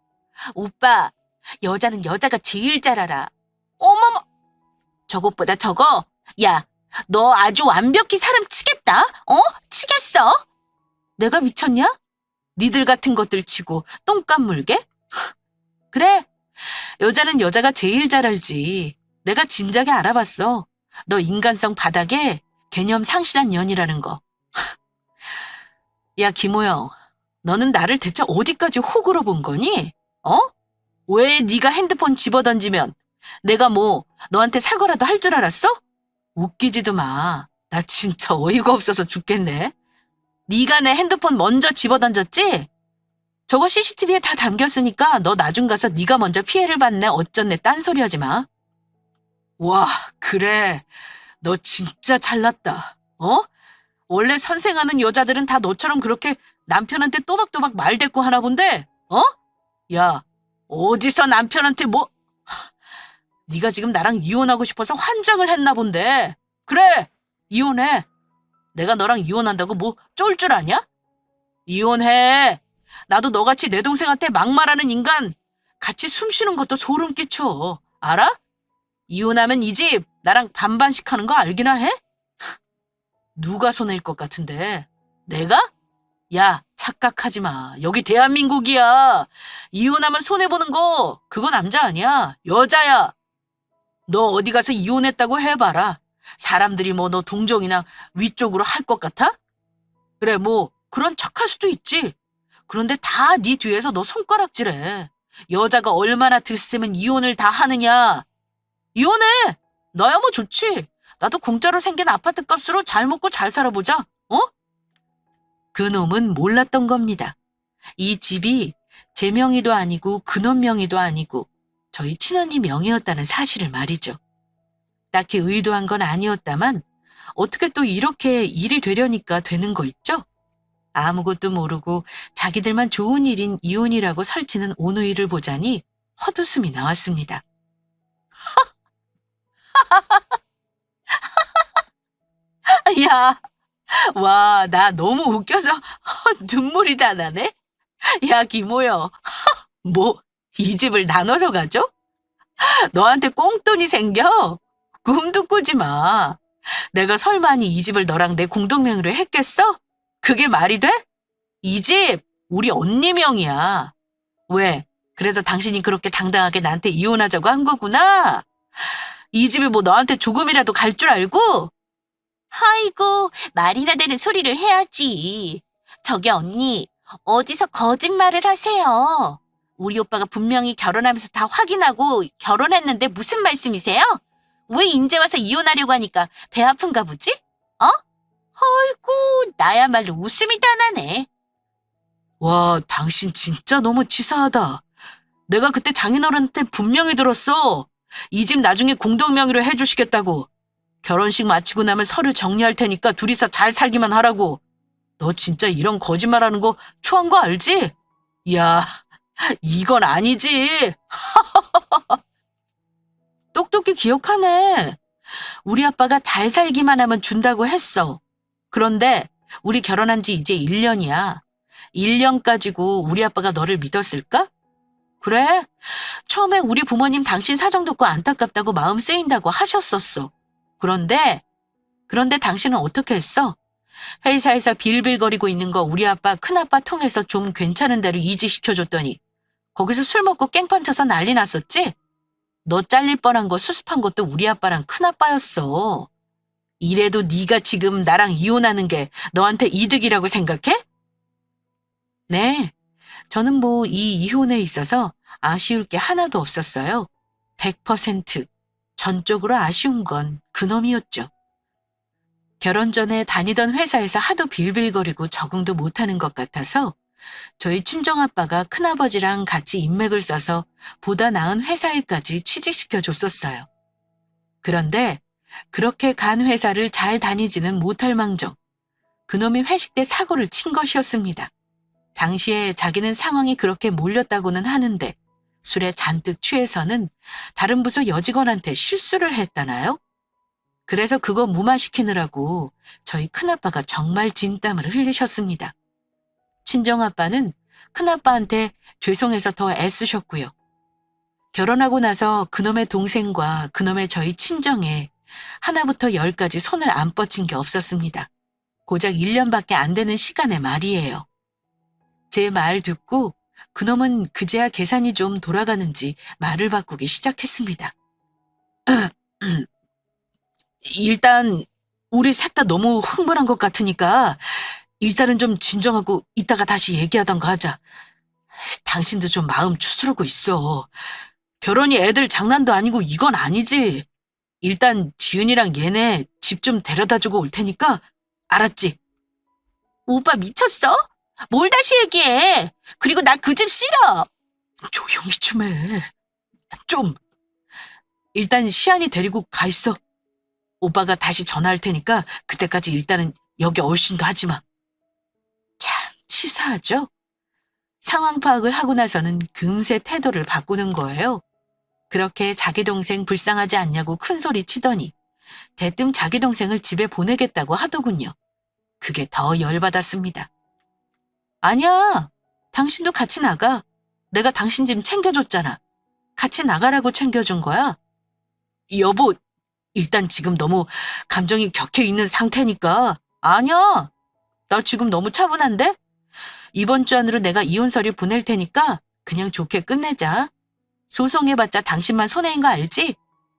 오빠, 여자는 여자가 제일 잘 알아. 어머머, 저것보다 저거. 야, 너 아주 완벽히 사람 치겠다. 치겠어? 내가 미쳤냐? 니들 같은 것들 치고 똥값 물게? 그래, 여자는 여자가 제일 잘 알지. 내가 진작에 알아봤어. 너 인간성 바닥에 개념 상실한 년이라는 거. 야, 김호영, 너는 나를 대체 어디까지 호구로 본 거니? 어? 왜 네가 핸드폰 집어던지면 내가 뭐 너한테 사과라도 할 줄 알았어? 웃기지도 마. 나 진짜 어이가 없어서 죽겠네. 네가 내 핸드폰 먼저 집어던졌지? 저거 CCTV에 다 담겼으니까 너 나중 가서 네가 먼저 피해를 받네 어쩌네 딴소리 하지 마. 와, 그래. 너 진짜 잘났다. 어? 원래 선생하는 여자들은 다 너처럼 그렇게 남편한테 또박또박 말대꾸 하나 본데? 어? 야, 어디서 남편한테 뭐... 네가 지금 나랑 이혼하고 싶어서 환장을 했나 본데. 그래, 이혼해. 내가 너랑 이혼한다고 뭐 쫄 줄 아냐? 이혼해. 나도 너같이 내 동생한테 막말하는 인간 같이 숨 쉬는 것도 소름 끼쳐. 알아? 이혼하면 이 집 나랑 반반씩 하는 거 알기나 해? 누가 손해일 것 같은데? 내가? 야, 착각하지 마. 여기 대한민국이야. 이혼하면 손해보는 거 그거 남자 아니야. 여자야. 너 어디 가서 이혼했다고 해봐라. 사람들이 뭐 너 동정이나 위쪽으로 할 것 같아? 그래, 뭐 그런 척할 수도 있지. 그런데 다 네 뒤에서 너 손가락질해. 여자가 얼마나 들쓰면 이혼을 다 하느냐. 이혼해. 너야 뭐 좋지. 나도 공짜로 생긴 아파트 값으로 잘 먹고 잘 살아보자. 어? 그 놈은 몰랐던 겁니다. 이 집이 제 명의도 아니고 그놈 명의도 아니고 저희 친언니 명의였다는 사실을 말이죠. 딱히 의도한 건 아니었다만 어떻게 또 이렇게 일이 되려니까 되는 거 있죠? 아무것도 모르고 자기들만 좋은 일인 이혼이라고 설치는 오누이를 보자니 헛웃음이 나왔습니다. 야, 와, 나 너무 웃겨서 눈물이 다 나네. 야, 김호여, 뭐 이 집을 나눠서 가죠? 너한테 꽁돈이 생겨? 꿈도 꾸지 마. 내가 설마니 이 집을 너랑 내 공동명의로 했겠어? 그게 말이 돼? 이 집 우리 언니 명이야. 왜? 그래서 당신이 그렇게 당당하게 나한테 이혼하자고 한 거구나? 이 집이 뭐 너한테 조금이라도 갈 줄 알고? 아이고, 말이나 되는 소리를 해야지. 저기 언니, 어디서 거짓말을 하세요? 우리 오빠가 분명히 결혼하면서 다 확인하고 결혼했는데 무슨 말씀이세요? 왜 인제 와서 이혼하려고 하니까 배 아픈가 보지? 어? 아이고, 나야말로 웃음이 다 나네. 와, 당신 진짜 너무 치사하다. 내가 그때 장인어른한테 분명히 들었어. 이 집 나중에 공동명의로 해주시겠다고. 결혼식 마치고 나면 서류 정리할 테니까 둘이서 잘 살기만 하라고. 너 진짜 이런 거짓말하는 거 추한 거 알지? 야, 이건 아니지. 똑똑히 기억하네. 우리 아빠가 잘 살기만 하면 준다고 했어. 그런데 우리 결혼한 지 이제 1년이야. 1년 가지고 우리 아빠가 너를 믿었을까? 그래? 처음에 우리 부모님 당신 사정 듣고 안타깝다고 마음 쓰인다고 하셨었어. 그런데 당신은 어떻게 했어? 회사에서 빌빌거리고 있는 거 우리 아빠 큰아빠 통해서 좀 괜찮은 데로 이직시켜줬더니 거기서 술 먹고 깽판 쳐서 난리 났었지? 너 잘릴 뻔한 거 수습한 것도 우리 아빠랑 큰아빠였어. 이래도 네가 지금 나랑 이혼하는 게 너한테 이득이라고 생각해? 네, 저는 뭐 이 이혼에 있어서 아쉬울 게 하나도 없었어요. 100% 전적으로 아쉬운 건 그놈이었죠. 결혼 전에 다니던 회사에서 하도 빌빌거리고 적응도 못하는 것 같아서 저희 친정아빠가 큰아버지랑 같이 인맥을 써서 보다 나은 회사에까지 취직시켜 줬었어요. 그런데 그렇게 간 회사를 잘 다니지는 못할 망정 그놈이 회식 때 사고를 친 것이었습니다. 당시에 자기는 상황이 그렇게 몰렸다고는 하는데 술에 잔뜩 취해서는 다른 부서 여직원한테 실수를 했다나요? 그래서 그거 무마시키느라고 저희 큰아빠가 정말 진땀을 흘리셨습니다. 친정아빠는 큰아빠한테 죄송해서 더 애쓰셨고요. 결혼하고 나서 그놈의 동생과 그놈의 저희 친정에 하나부터 10까지 손을 안 뻗친 게 없었습니다. 고작 1년밖에 안 되는 시간의 말이에요. 제 말 듣고 그놈은 그제야 계산이 좀 돌아가는지 말을 바꾸기 시작했습니다. 일단 우리 셋 다 너무 흥분한 것 같으니까 일단은 좀 진정하고 이따가 다시 얘기하던가 하자. 당신도 좀 마음 추스르고 있어. 결혼이 애들 장난도 아니고 이건 아니지. 일단 지은이랑 얘네 집 좀 데려다주고 올 테니까 알았지? 오빠 미쳤어? 뭘 다시 얘기해? 그리고 나 그 집 싫어. 조용히 좀 해. 좀. 일단 시안이 데리고 가 있어. 오빠가 다시 전화할 테니까 그때까지 일단은 여기 얼씬도 하지 마. 참 치사하죠? 상황 파악을 하고 나서는 금세 태도를 바꾸는 거예요. 그렇게 자기 동생 불쌍하지 않냐고 큰소리 치더니 대뜸 자기 동생을 집에 보내겠다고 하더군요. 그게 더 열받았습니다. 아니야. 당신도 같이 나가. 내가 당신 집 챙겨줬잖아. 같이 나가라고 챙겨준 거야. 여보, 일단 지금 너무 감정이 격해 있는 상태니까. 아니야. 나 지금 너무 차분한데? 이번 주 안으로 내가 이혼 서류 보낼 테니까 그냥 좋게 끝내자. 소송해봤자 당신만 손해인 거 알지?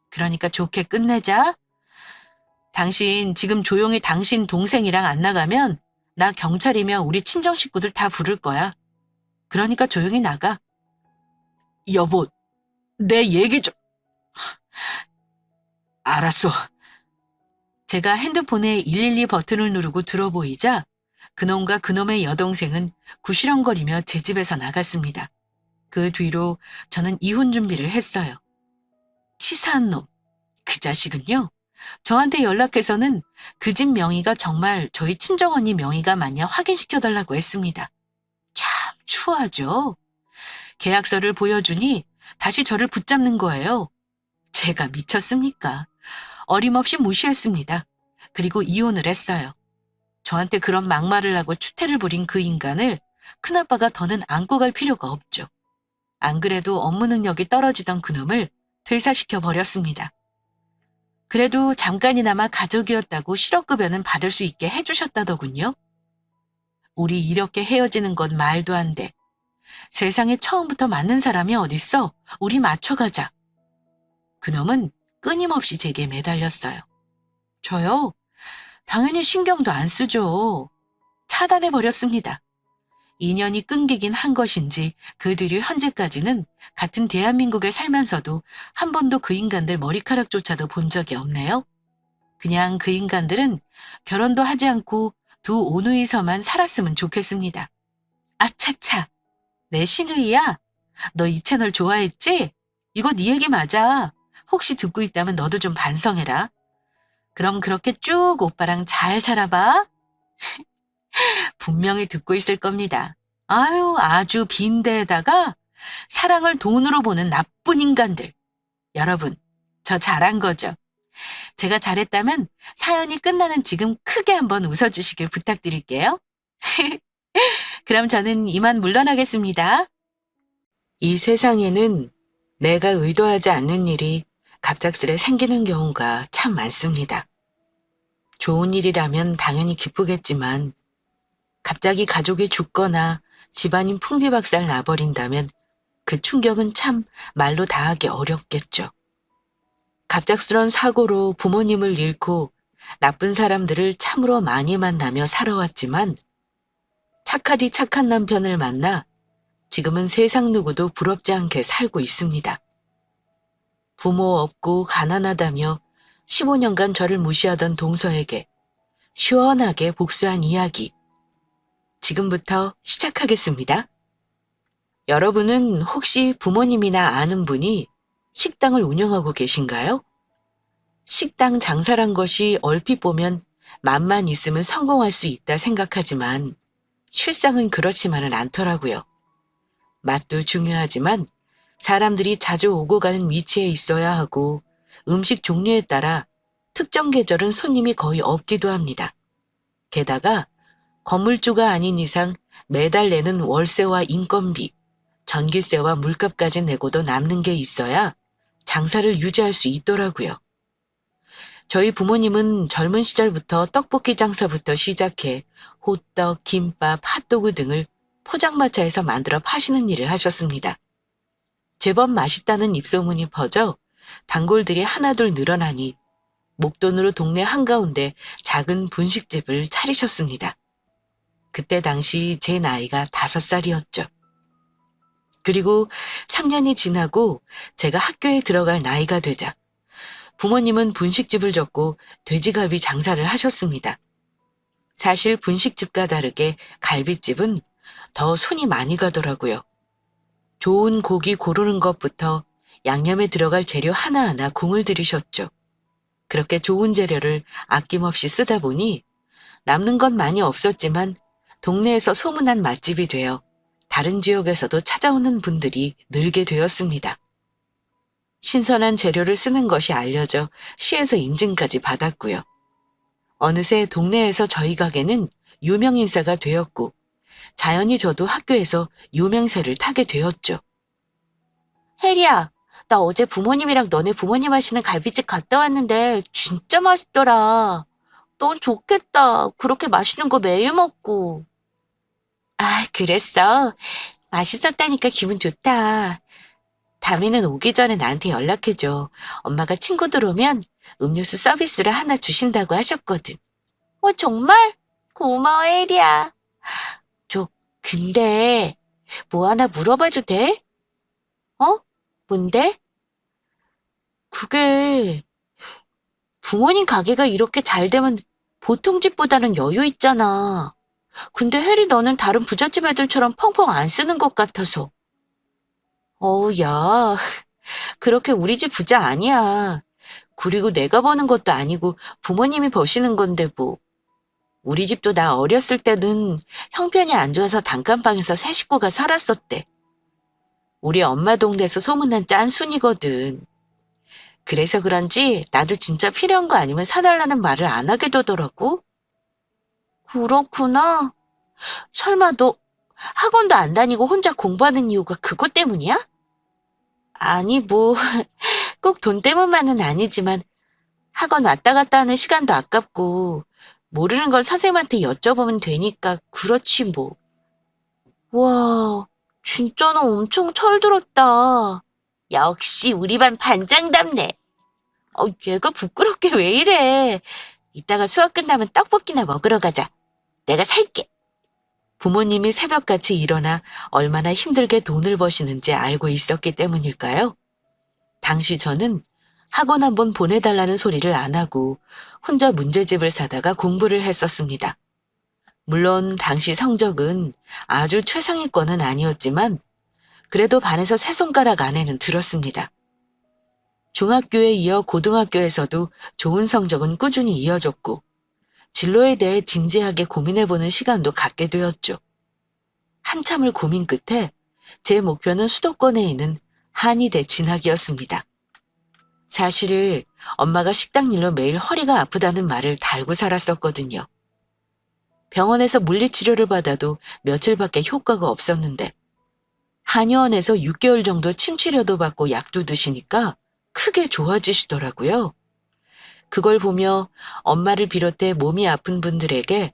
그러니까 좋게 끝내자. 당신 지금 조용히 당신 동생이랑 안 나가면 나 경찰이며 우리 친정 식구들 다 부를 거야. 그러니까 조용히 나가. 여보, 내 얘기 좀... 알았어. 제가 핸드폰에 112 버튼을 누르고 들어보이자 그놈과 그놈의 여동생은 구시렁거리며 제 집에서 나갔습니다. 그 뒤로 저는 이혼 준비를 했어요. 치사한 놈. 그 자식은요. 저한테 연락해서는 그 집 명의가 정말 저희 친정언니 명의가 맞냐 확인시켜달라고 했습니다. 참 추하죠. 계약서를 보여주니 다시 저를 붙잡는 거예요. 제가 미쳤습니까? 어림없이 무시했습니다. 그리고 이혼을 했어요. 저한테 그런 막말을 하고 추태를 부린 그 인간을 큰아빠가 더는 안고 갈 필요가 없죠. 안 그래도 업무 능력이 떨어지던 그놈을 퇴사시켜 버렸습니다. 그래도 잠깐이나마 가족이었다고 실업급여는 받을 수 있게 해주셨다더군요. 우리 이렇게 헤어지는 건 말도 안 돼. 세상에 처음부터 맞는 사람이 어딨어? 우리 맞춰가자. 그놈은 끊임없이 제게 매달렸어요. 저요? 당연히 신경도 안 쓰죠. 차단해버렸습니다. 인연이 끊기긴 한 것인지 그 뒤로 현재까지는 같은 대한민국에 살면서도 한 번도 그 인간들 머리카락조차도 본 적이 없네요. 그냥 그 인간들은 결혼도 하지 않고 두 오누이서만 살았으면 좋겠습니다. 아차차, 내 신우이야. 너 이 채널 좋아했지? 이거 네 얘기 맞아. 혹시 듣고 있다면 너도 좀 반성해라. 그럼 그렇게 쭉 오빠랑 잘 살아봐. 분명히 듣고 있을 겁니다. 아유, 아주 빈대에다가 사랑을 돈으로 보는 나쁜 인간들. 여러분, 저 잘한 거죠? 제가 잘했다면 사연이 끝나는 지금 크게 한번 웃어주시길 부탁드릴게요. 그럼 저는 이만 물러나겠습니다. 이 세상에는 내가 의도하지 않는 일이 갑작스레 생기는 경우가 참 많습니다. 좋은 일이라면 당연히 기쁘겠지만 갑자기 가족이 죽거나 집안이 풍비박살 나버린다면 그 충격은 참 말로 다하기 어렵겠죠. 갑작스런 사고로 부모님을 잃고 나쁜 사람들을 참으로 많이 만나며 살아왔지만 착하디 착한 남편을 만나 지금은 세상 누구도 부럽지 않게 살고 있습니다. 부모 없고 가난하다며 15년간 저를 무시하던 동서에게 시원하게 복수한 이야기. 지금부터 시작하겠습니다. 여러분은 혹시 부모님이나 아는 분이 식당을 운영하고 계신가요? 식당 장사란 것이 얼핏 보면 맘만 있으면 성공할 수 있다 생각하지만 실상은 그렇지만은 않더라고요. 맛도 중요하지만 사람들이 자주 오고 가는 위치에 있어야 하고 음식 종류에 따라 특정 계절은 손님이 거의 없기도 합니다. 게다가 건물주가 아닌 이상 매달 내는 월세와 인건비, 전기세와 물값까지 내고도 남는 게 있어야 장사를 유지할 수 있더라고요. 저희 부모님은 젊은 시절부터 떡볶이 장사부터 시작해 호떡, 김밥, 핫도그 등을 포장마차에서 만들어 파시는 일을 하셨습니다. 제법 맛있다는 입소문이 퍼져 단골들이 하나둘 늘어나니 목돈으로 동네 한가운데 작은 분식집을 차리셨습니다. 그때 당시 제 나이가 5살이었죠. 그리고 3년이 지나고 제가 학교에 들어갈 나이가 되자 부모님은 분식집을 접고 돼지갈비 장사를 하셨습니다. 사실 분식집과 다르게 갈비집은 더 손이 많이 가더라고요. 좋은 고기 고르는 것부터 양념에 들어갈 재료 하나하나 공을 들이셨죠. 그렇게 좋은 재료를 아낌없이 쓰다 보니 남는 건 많이 없었지만 동네에서 소문난 맛집이 되어 다른 지역에서도 찾아오는 분들이 늘게 되었습니다. 신선한 재료를 쓰는 것이 알려져 시에서 인증까지 받았고요. 어느새 동네에서 저희 가게는 유명 인사가 되었고 자연히 저도 학교에서 유명세를 타게 되었죠. 혜리야, 나 어제 부모님이랑 너네 부모님 하시는 갈비집 갔다 왔는데 진짜 맛있더라. 넌 좋겠다. 그렇게 맛있는 거 매일 먹고. 아, 그랬어. 맛있었다니까 기분 좋다. 다음에는 오기 전에 나한테 연락해줘. 엄마가 친구들 오면 음료수 서비스로 하나 주신다고 하셨거든. 정말? 고마워, 혜리야. 근데 뭐 하나 물어봐도 돼? 뭔데? 그게 부모님 가게가 이렇게 잘 되면 보통 집보다는 여유 있잖아. 근데 혜리 너는 다른 부잣집 애들처럼 펑펑 안 쓰는 것 같아서. 야, 그렇게 우리 집 부자 아니야. 그리고 내가 버는 것도 아니고 부모님이 버시는 건데 뭐. 우리 집도 나 어렸을 때는 형편이 안 좋아서 단칸방에서 세 식구가 살았었대. 우리 엄마 동네에서 소문난 짠순이거든. 그래서 그런지 나도 진짜 필요한 거 아니면 사달라는 말을 안 하게 되더라고. 그렇구나. 설마 너 학원도 안 다니고 혼자 공부하는 이유가 그것 때문이야? 아니, 뭐, 꼭 돈 때문만은 아니지만 학원 왔다 갔다 하는 시간도 아깝고 모르는 건 선생님한테 여쭤보면 되니까 그렇지 뭐. 와, 진짜 너 엄청 철들었다. 역시 우리 반 반장답네. 얘가 부끄럽게 왜 이래. 이따가 수업 끝나면 떡볶이나 먹으러 가자. 내가 살게. 부모님이 새벽같이 일어나 얼마나 힘들게 돈을 버시는지 알고 있었기 때문일까요? 당시 저는 학원 한번 보내달라는 소리를 안 하고 혼자 문제집을 사다가 공부를 했었습니다. 물론 당시 성적은 아주 최상위권은 아니었지만 그래도 반에서 세 손가락 안에는 들었습니다. 중학교에 이어 고등학교에서도 좋은 성적은 꾸준히 이어졌고 진로에 대해 진지하게 고민해보는 시간도 갖게 되었죠. 한참을 고민 끝에 제 목표는 수도권에 있는 한의대 진학이었습니다. 사실 엄마가 식당 일로 매일 허리가 아프다는 말을 달고 살았었거든요. 병원에서 물리치료를 받아도 며칠밖에 효과가 없었는데 한의원에서 6개월 정도 침치료도 받고 약도 드시니까 크게 좋아지시더라고요. 그걸 보며 엄마를 비롯해 몸이 아픈 분들에게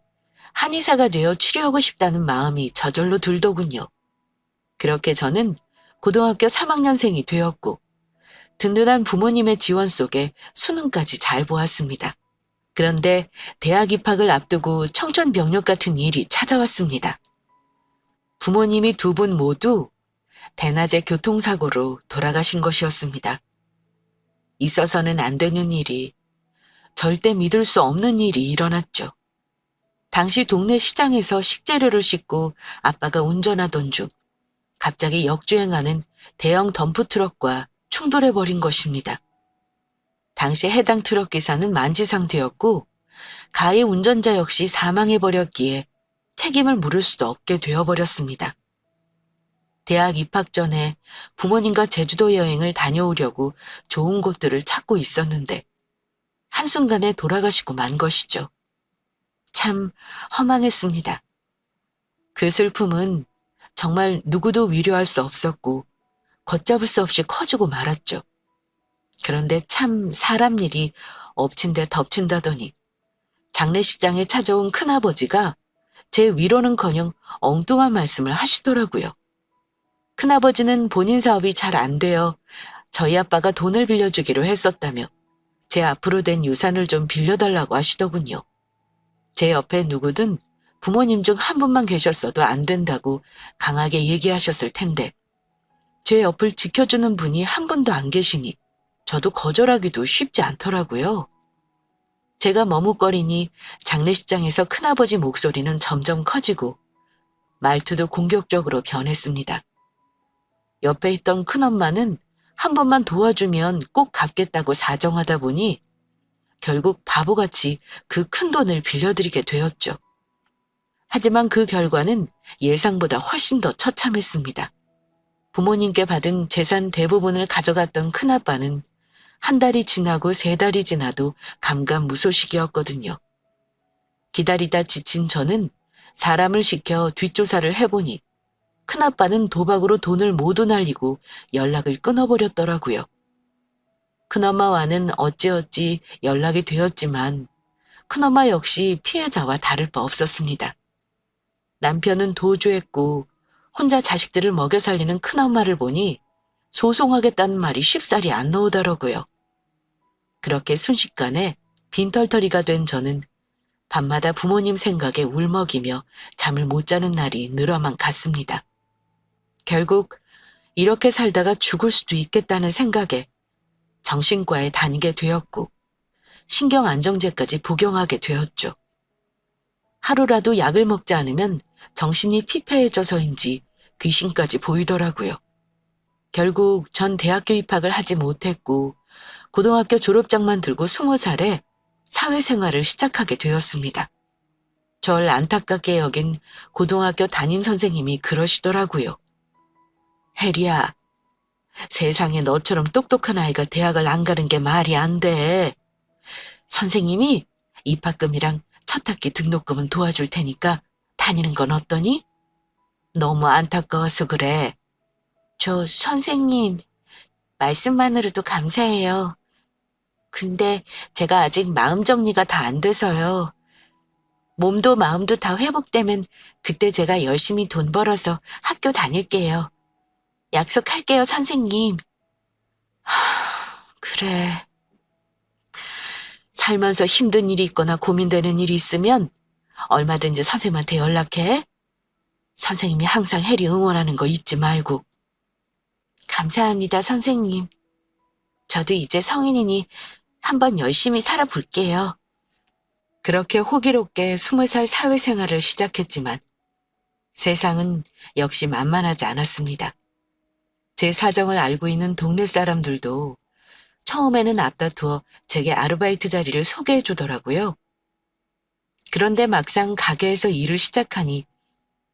한의사가 되어 치료하고 싶다는 마음이 저절로 들더군요. 그렇게 저는 고등학교 3학년생이 되었고 든든한 부모님의 지원 속에 수능까지 잘 보았습니다. 그런데 대학 입학을 앞두고 청천벽력 같은 일이 찾아왔습니다. 부모님이 두 분 모두 대낮에 교통사고로 돌아가신 것이었습니다. 있어서는 안 되는 일이, 절대 믿을 수 없는 일이 일어났죠. 당시 동네 시장에서 식재료를 싣고 아빠가 운전하던 중 갑자기 역주행하는 대형 덤프트럭과 충돌해버린 것입니다. 당시 해당 트럭 기사는 만지 상태였고 가해 운전자 역시 사망해버렸기에 책임을 물을 수도 없게 되어버렸습니다. 대학 입학 전에 부모님과 제주도 여행을 다녀오려고 좋은 곳들을 찾고 있었는데 한순간에 돌아가시고 만 것이죠. 참 허망했습니다. 그 슬픔은 정말 누구도 위로할 수 없었고 걷잡을 수 없이 커지고 말았죠. 그런데 참 사람 일이 엎친 데 덮친다더니 장례식장에 찾아온 큰아버지가 제 위로는커녕 엉뚱한 말씀을 하시더라고요. 큰아버지는 본인 사업이 잘 안 되어 저희 아빠가 돈을 빌려주기로 했었다며 제 앞으로 된 유산을 좀 빌려달라고 하시더군요. 제 옆에 누구든 부모님 중 한 분만 계셨어도 안 된다고 강하게 얘기하셨을 텐데 제 옆을 지켜주는 분이 한 분도 안 계시니 저도 거절하기도 쉽지 않더라고요. 제가 머뭇거리니 장례식장에서 큰아버지 목소리는 점점 커지고 말투도 공격적으로 변했습니다. 옆에 있던 큰엄마는 한 번만 도와주면 꼭 갚겠다고 사정하다 보니 결국 바보같이 그 큰 돈을 빌려드리게 되었죠. 하지만 그 결과는 예상보다 훨씬 더 처참했습니다. 부모님께 받은 재산 대부분을 가져갔던 큰아빠는 한 달이 지나고 세 달이 지나도 감감무소식이었거든요. 기다리다 지친 저는 사람을 시켜 뒷조사를 해보니 큰아빠는 도박으로 돈을 모두 날리고 연락을 끊어버렸더라고요. 큰엄마와는 어찌어찌 연락이 되었지만 큰엄마 역시 피해자와 다를 바 없었습니다. 남편은 도주했고 혼자 자식들을 먹여 살리는 큰엄마를 보니 소송하겠다는 말이 쉽사리 안 나오더라고요. 그렇게 순식간에 빈털터리가 된 저는 밤마다 부모님 생각에 울먹이며 잠을 못 자는 날이 늘어만 갔습니다. 결국 이렇게 살다가 죽을 수도 있겠다는 생각에 정신과에 다니게 되었고 신경안정제까지 복용하게 되었죠. 하루라도 약을 먹지 않으면 정신이 피폐해져서인지 귀신까지 보이더라고요. 결국 전 대학교 입학을 하지 못했고 고등학교 졸업장만 들고 20살에 사회생활을 시작하게 되었습니다. 절 안타깝게 여긴 고등학교 담임 선생님이 그러시더라고요. 혜리야, 세상에 너처럼 똑똑한 아이가 대학을 안 가는 게 말이 안 돼. 선생님이 입학금이랑 첫 학기 등록금은 도와줄 테니까 다니는 건 어떠니? 너무 안타까워서 그래. 저 선생님, 말씀만으로도 감사해요. 근데 제가 아직 마음 정리가 다 안 돼서요. 몸도 마음도 다 회복되면 그때 제가 열심히 돈 벌어서 학교 다닐게요. 약속할게요, 선생님. 그래. 살면서 힘든 일이 있거나 고민되는 일이 있으면 얼마든지 선생님한테 연락해. 선생님이 항상 혜리 응원하는 거 잊지 말고. 감사합니다, 선생님. 저도 이제 성인이니 한번 열심히 살아볼게요. 그렇게 호기롭게 20살 사회생활을 시작했지만 세상은 역시 만만하지 않았습니다. 제 사정을 알고 있는 동네 사람들도 처음에는 앞다투어 제게 아르바이트 자리를 소개해 주더라고요. 그런데 막상 가게에서 일을 시작하니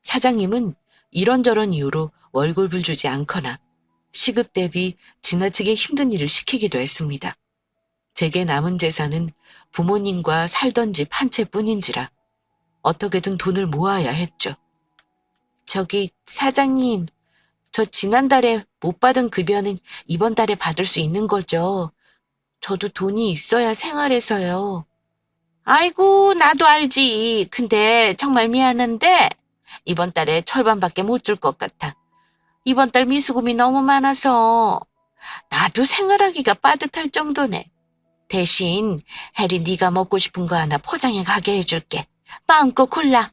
사장님은 이런저런 이유로 월급을 주지 않거나 시급 대비 지나치게 힘든 일을 시키기도 했습니다. 제게 남은 재산은 부모님과 살던 집 한 채뿐인지라 어떻게든 돈을 모아야 했죠. 저기 사장님, 저 지난달에 못 받은 급여는 이번 달에 받을 수 있는 거죠? 저도 돈이 있어야 생활해서요. 아이고, 나도 알지. 근데 정말 미안한데 이번 달에 절반밖에 못 줄 것 같아. 이번 달 미수금이 너무 많아서 나도 생활하기가 빠듯할 정도네. 대신 혜리 네가 먹고 싶은 거 하나 포장해 가게 해줄게. 마음껏 골라.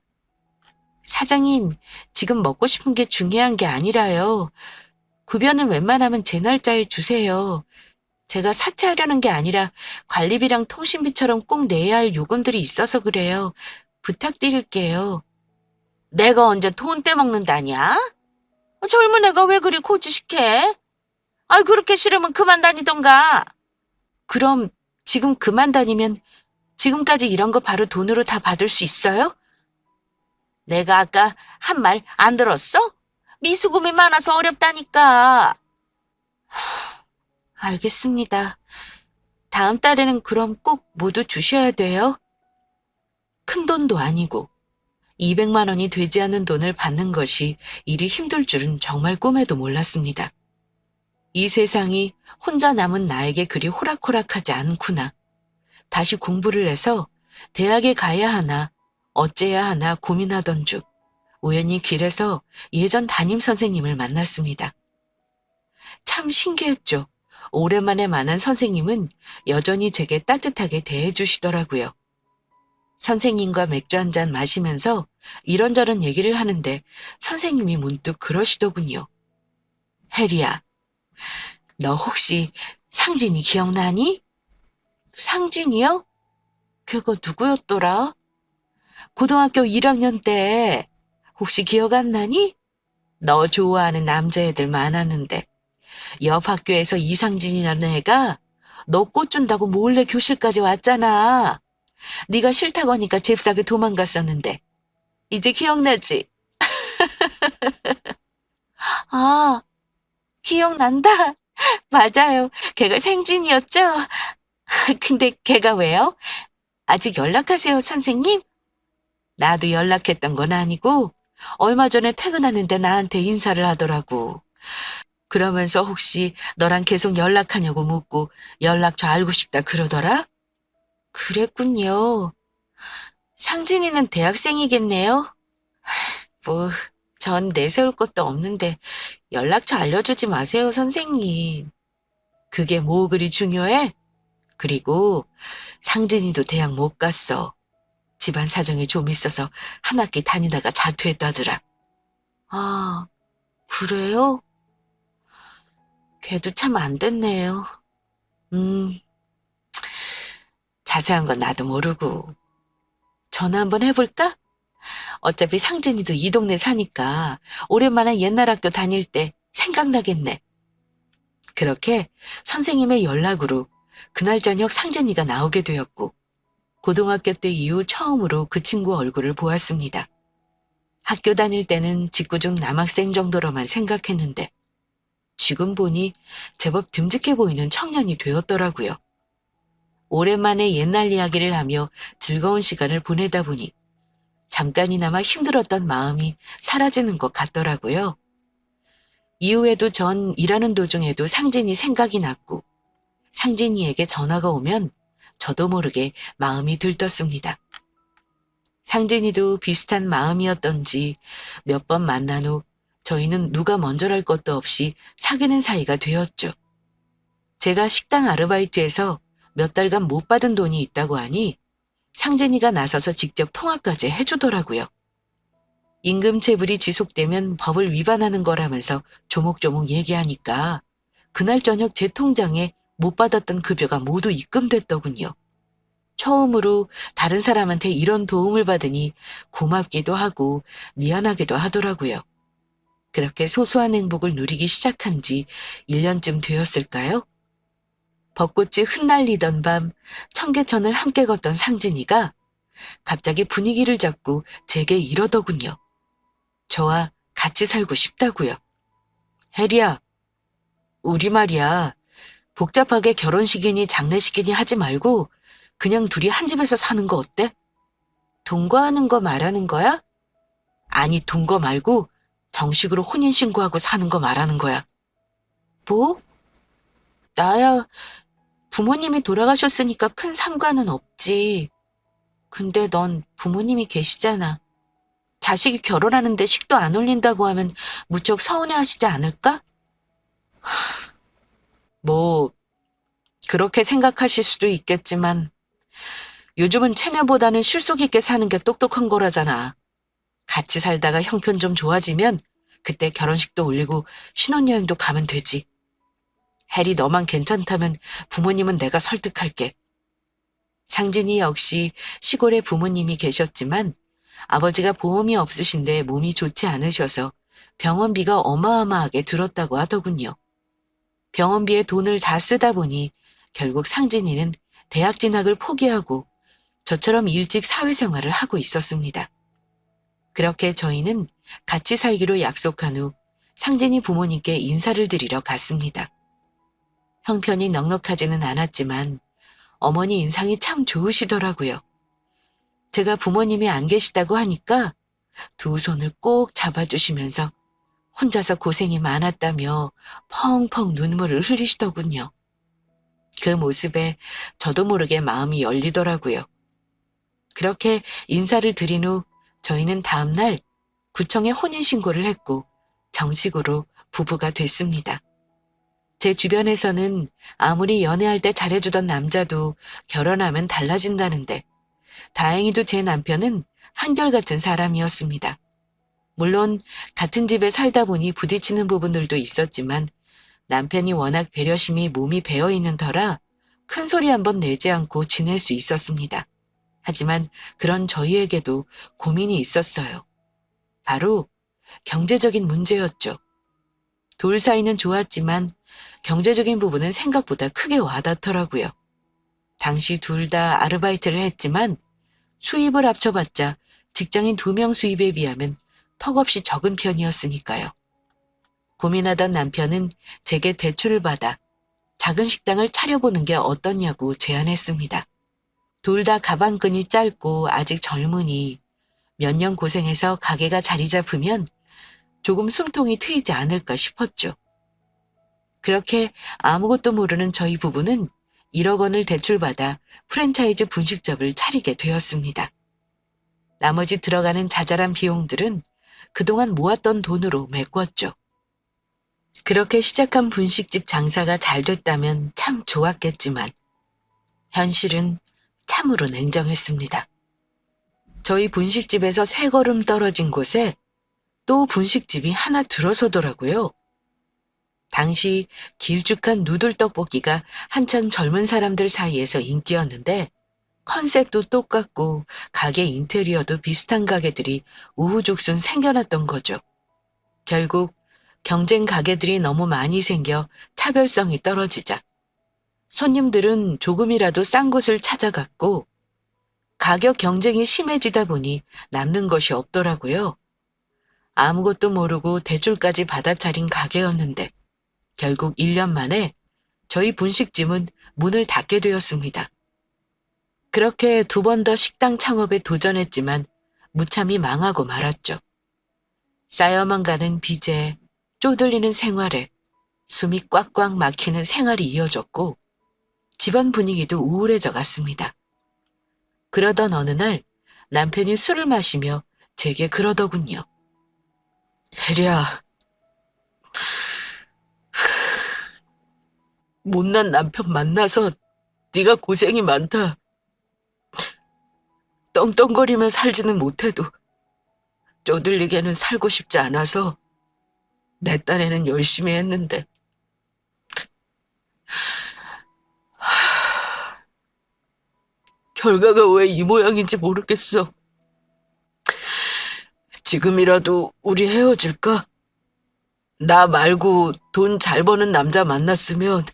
사장님, 지금 먹고 싶은 게 중요한 게 아니라요. 급여는 웬만하면 제 날짜에 주세요. 제가 사채하려는 게 아니라 관리비랑 통신비처럼 꼭 내야 할 요금들이 있어서 그래요. 부탁드릴게요. 내가 언제 돈 떼먹는다냐? 젊은 애가 왜 그리 고지식해? 아, 그렇게 싫으면 그만 다니던가. 그럼 지금 그만 다니면 지금까지 이런 거 바로 돈으로 다 받을 수 있어요? 내가 아까 한 말 안 들었어? 미수금이 많아서 어렵다니까. 알겠습니다. 다음 달에는 그럼 꼭 모두 주셔야 돼요? 큰 돈도 아니고 200만 원이 되지 않는 돈을 받는 것이 일이 힘들 줄은 정말 꿈에도 몰랐습니다. 이 세상이 혼자 남은 나에게 그리 호락호락하지 않구나. 다시 공부를 해서 대학에 가야 하나 어째야 하나 고민하던 중 우연히 길에서 예전 담임 선생님을 만났습니다. 참 신기했죠. 오랜만에 만난 선생님은 여전히 제게 따뜻하게 대해주시더라고요. 선생님과 맥주 한 잔 마시면서 이런저런 얘기를 하는데 선생님이 문득 그러시더군요. 혜리야, 너 혹시 상진이 기억나니? 상진이요? 걔가 누구였더라? 고등학교 1학년 때 혹시 기억 안 나니? 너 좋아하는 남자애들 많았는데 옆 학교에서 이상진이라는 애가 너 꽃 준다고 몰래 교실까지 왔잖아. 네가 싫다고 하니까 잽싸게 도망갔었는데 이제 기억나지? 아, 기억난다. 맞아요. 걔가 생진이었죠? 근데 걔가 왜요? 아직 연락하세요, 선생님? 나도 연락했던 건 아니고 얼마 전에 퇴근하는데 나한테 인사를 하더라고. 그러면서 혹시 너랑 계속 연락하냐고 묻고 연락처 알고 싶다 그러더라? 그랬군요. 상진이는 대학생이겠네요? 뭐, 전 내세울 것도 없는데 연락처 알려주지 마세요, 선생님. 그게 뭐 그리 중요해? 그리고 상진이도 대학 못 갔어. 집안 사정이 좀 있어서 한 학기 다니다가 자퇴했다더라. 아, 그래요? 걔도 참 안 됐네요. 음, 자세한 건 나도 모르고. 전화 한번 해볼까? 어차피 상진이도 이 동네 사니까 오랜만에 옛날 학교 다닐 때 생각나겠네. 그렇게 선생님의 연락으로 그날 저녁 상진이가 나오게 되었고 고등학교 때 이후 처음으로 그 친구 얼굴을 보았습니다. 학교 다닐 때는 직구중 남학생 정도로만 생각했는데 지금 보니 제법 듬직해 보이는 청년이 되었더라고요. 오랜만에 옛날 이야기를 하며 즐거운 시간을 보내다 보니 잠깐이나마 힘들었던 마음이 사라지는 것 같더라고요. 이후에도 전 일하는 도중에도 상진이 생각이 났고 상진이에게 전화가 오면 저도 모르게 마음이 들떴습니다. 상진이도 비슷한 마음이었던지 몇 번 만난 후 저희는 누가 먼저랄 것도 없이 사귀는 사이가 되었죠. 제가 식당 아르바이트에서 몇 달간 못 받은 돈이 있다고 하니 상진이가 나서서 직접 통화까지 해주더라고요. 임금 체불이 지속되면 법을 위반하는 거라면서 조목조목 얘기하니까 그날 저녁 제 통장에 못 받았던 급여가 모두 입금됐더군요. 처음으로 다른 사람한테 이런 도움을 받으니 고맙기도 하고 미안하기도 하더라고요. 그렇게 소소한 행복을 누리기 시작한 지 1년쯤 되었을까요? 벚꽃이 흩날리던 밤 청계천을 함께 걷던 상진이가 갑자기 분위기를 잡고 제게 이러더군요. 저와 같이 살고 싶다고요. 혜리야, 우리 말이야. 복잡하게 결혼식이니 장례식이니 하지 말고 그냥 둘이 한 집에서 사는 거 어때? 동거하는 거 말하는 거야? 아니, 동거 말고 정식으로 혼인신고하고 사는 거 말하는 거야. 뭐? 나야 부모님이 돌아가셨으니까 큰 상관은 없지. 근데 넌 부모님이 계시잖아. 자식이 결혼하는데 식도 안 올린다고 하면 무척 서운해하시지 않을까? 뭐 그렇게 생각하실 수도 있겠지만 요즘은 체면보다는 실속 있게 사는 게 똑똑한 거라잖아. 같이 살다가 형편 좀 좋아지면 그때 결혼식도 올리고 신혼여행도 가면 되지. 해리 너만 괜찮다면 부모님은 내가 설득할게. 상진이 역시 시골에 부모님이 계셨지만 아버지가 보험이 없으신데 몸이 좋지 않으셔서 병원비가 어마어마하게 들었다고 하더군요. 병원비에 돈을 다 쓰다 보니 결국 상진이는 대학 진학을 포기하고 저처럼 일찍 사회생활을 하고 있었습니다. 그렇게 저희는 같이 살기로 약속한 후 상진이 부모님께 인사를 드리러 갔습니다. 형편이 넉넉하지는 않았지만 어머니 인상이 참 좋으시더라고요. 제가 부모님이 안 계시다고 하니까 두 손을 꼭 잡아주시면서 혼자서 고생이 많았다며 펑펑 눈물을 흘리시더군요. 그 모습에 저도 모르게 마음이 열리더라고요. 그렇게 인사를 드린 후 저희는 다음날 구청에 혼인신고를 했고 정식으로 부부가 됐습니다. 제 주변에서는 아무리 연애할 때 잘해주던 남자도 결혼하면 달라진다는데 다행히도 제 남편은 한결같은 사람이었습니다. 물론 같은 집에 살다 보니 부딪히는 부분들도 있었지만 남편이 워낙 배려심이 몸이 배어있는 터라 큰 소리 한번 내지 않고 지낼 수 있었습니다. 하지만 그런 저희에게도 고민이 있었어요. 바로 경제적인 문제였죠. 둘 사이는 좋았지만 경제적인 부분은 생각보다 크게 와닿더라고요. 당시 둘 다 아르바이트를 했지만 수입을 합쳐봤자 직장인 2명 수입에 비하면 턱없이 적은 편이었으니까요. 고민하던 남편은 제게 대출을 받아 작은 식당을 차려보는 게 어떠냐고 제안했습니다. 둘 다 가방끈이 짧고 아직 젊으니 몇 년 고생해서 가게가 자리 잡으면 조금 숨통이 트이지 않을까 싶었죠. 그렇게 아무것도 모르는 저희 부부는 1억 원을 대출받아 프랜차이즈 분식점을 차리게 되었습니다. 나머지 들어가는 자잘한 비용들은 그동안 모았던 돈으로 메꿨죠. 그렇게 시작한 분식집 장사가 잘 됐다면 참 좋았겠지만 현실은 참으로 냉정했습니다. 저희 분식집에서 3걸음 떨어진 곳에 또 분식집이 하나 들어서더라고요. 당시 길쭉한 누들 떡볶이가 한창 젊은 사람들 사이에서 인기였는데 컨셉도 똑같고 가게 인테리어도 비슷한 가게들이 우후죽순 생겨났던 거죠. 결국 경쟁 가게들이 너무 많이 생겨 차별성이 떨어지자 손님들은 조금이라도 싼 곳을 찾아갔고 가격 경쟁이 심해지다 보니 남는 것이 없더라고요. 아무것도 모르고 대출까지 받아 차린 가게였는데 결국 1년 만에 저희 분식집은 문을 닫게 되었습니다. 그렇게 2번 더 식당 창업에 도전했지만 무참히 망하고 말았죠. 쌓여만 가는 빚에 쪼들리는 생활에 숨이 꽉꽉 막히는 생활이 이어졌고 집안 분위기도 우울해져 갔습니다. 그러던 어느 날 남편이 술을 마시며 제게 그러더군요. 혜리야, 못난 남편 만나서 네가 고생이 많다. 떵떵거리며 살지는 못해도 쪼들리게는 살고 싶지 않아서 내 딴에는 열심히 했는데 결과가 왜 이 모양인지 모르겠어. 지금이라도 우리 헤어질까? 나 말고 돈 잘 버는 남자 만났으면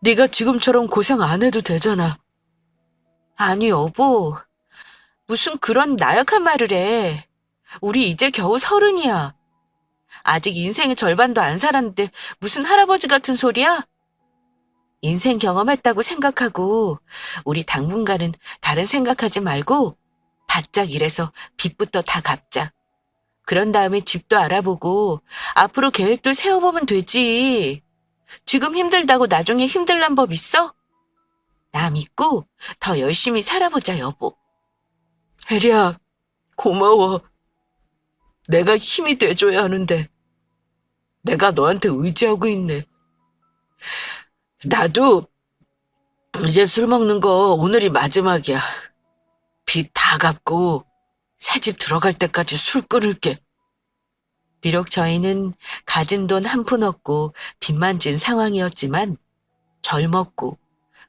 네가 지금처럼 고생 안 해도 되잖아. 아니 여보, 무슨 그런 나약한 말을 해. 우리 이제 겨우 30이야. 아직 인생의 절반도 안 살았는데 무슨 할아버지 같은 소리야? 인생 경험했다고 생각하고 우리 당분간은 다른 생각하지 말고 바짝 일해서 빚부터 다 갚자. 그런 다음에 집도 알아보고 앞으로 계획도 세워보면 되지. 지금 힘들다고 나중에 힘들란 법 있어? 나 믿고 더 열심히 살아보자 여보. 혜리야, 고마워. 내가 힘이 돼줘야 하는데 내가 너한테 의지하고 있네. 나도 이제 술 먹는 거 오늘이 마지막이야. 빚 다 갚고 새 집 들어갈 때까지 술 끊을게. 비록 저희는 가진 돈 한 푼 없고 빚만 진 상황이었지만 젊었고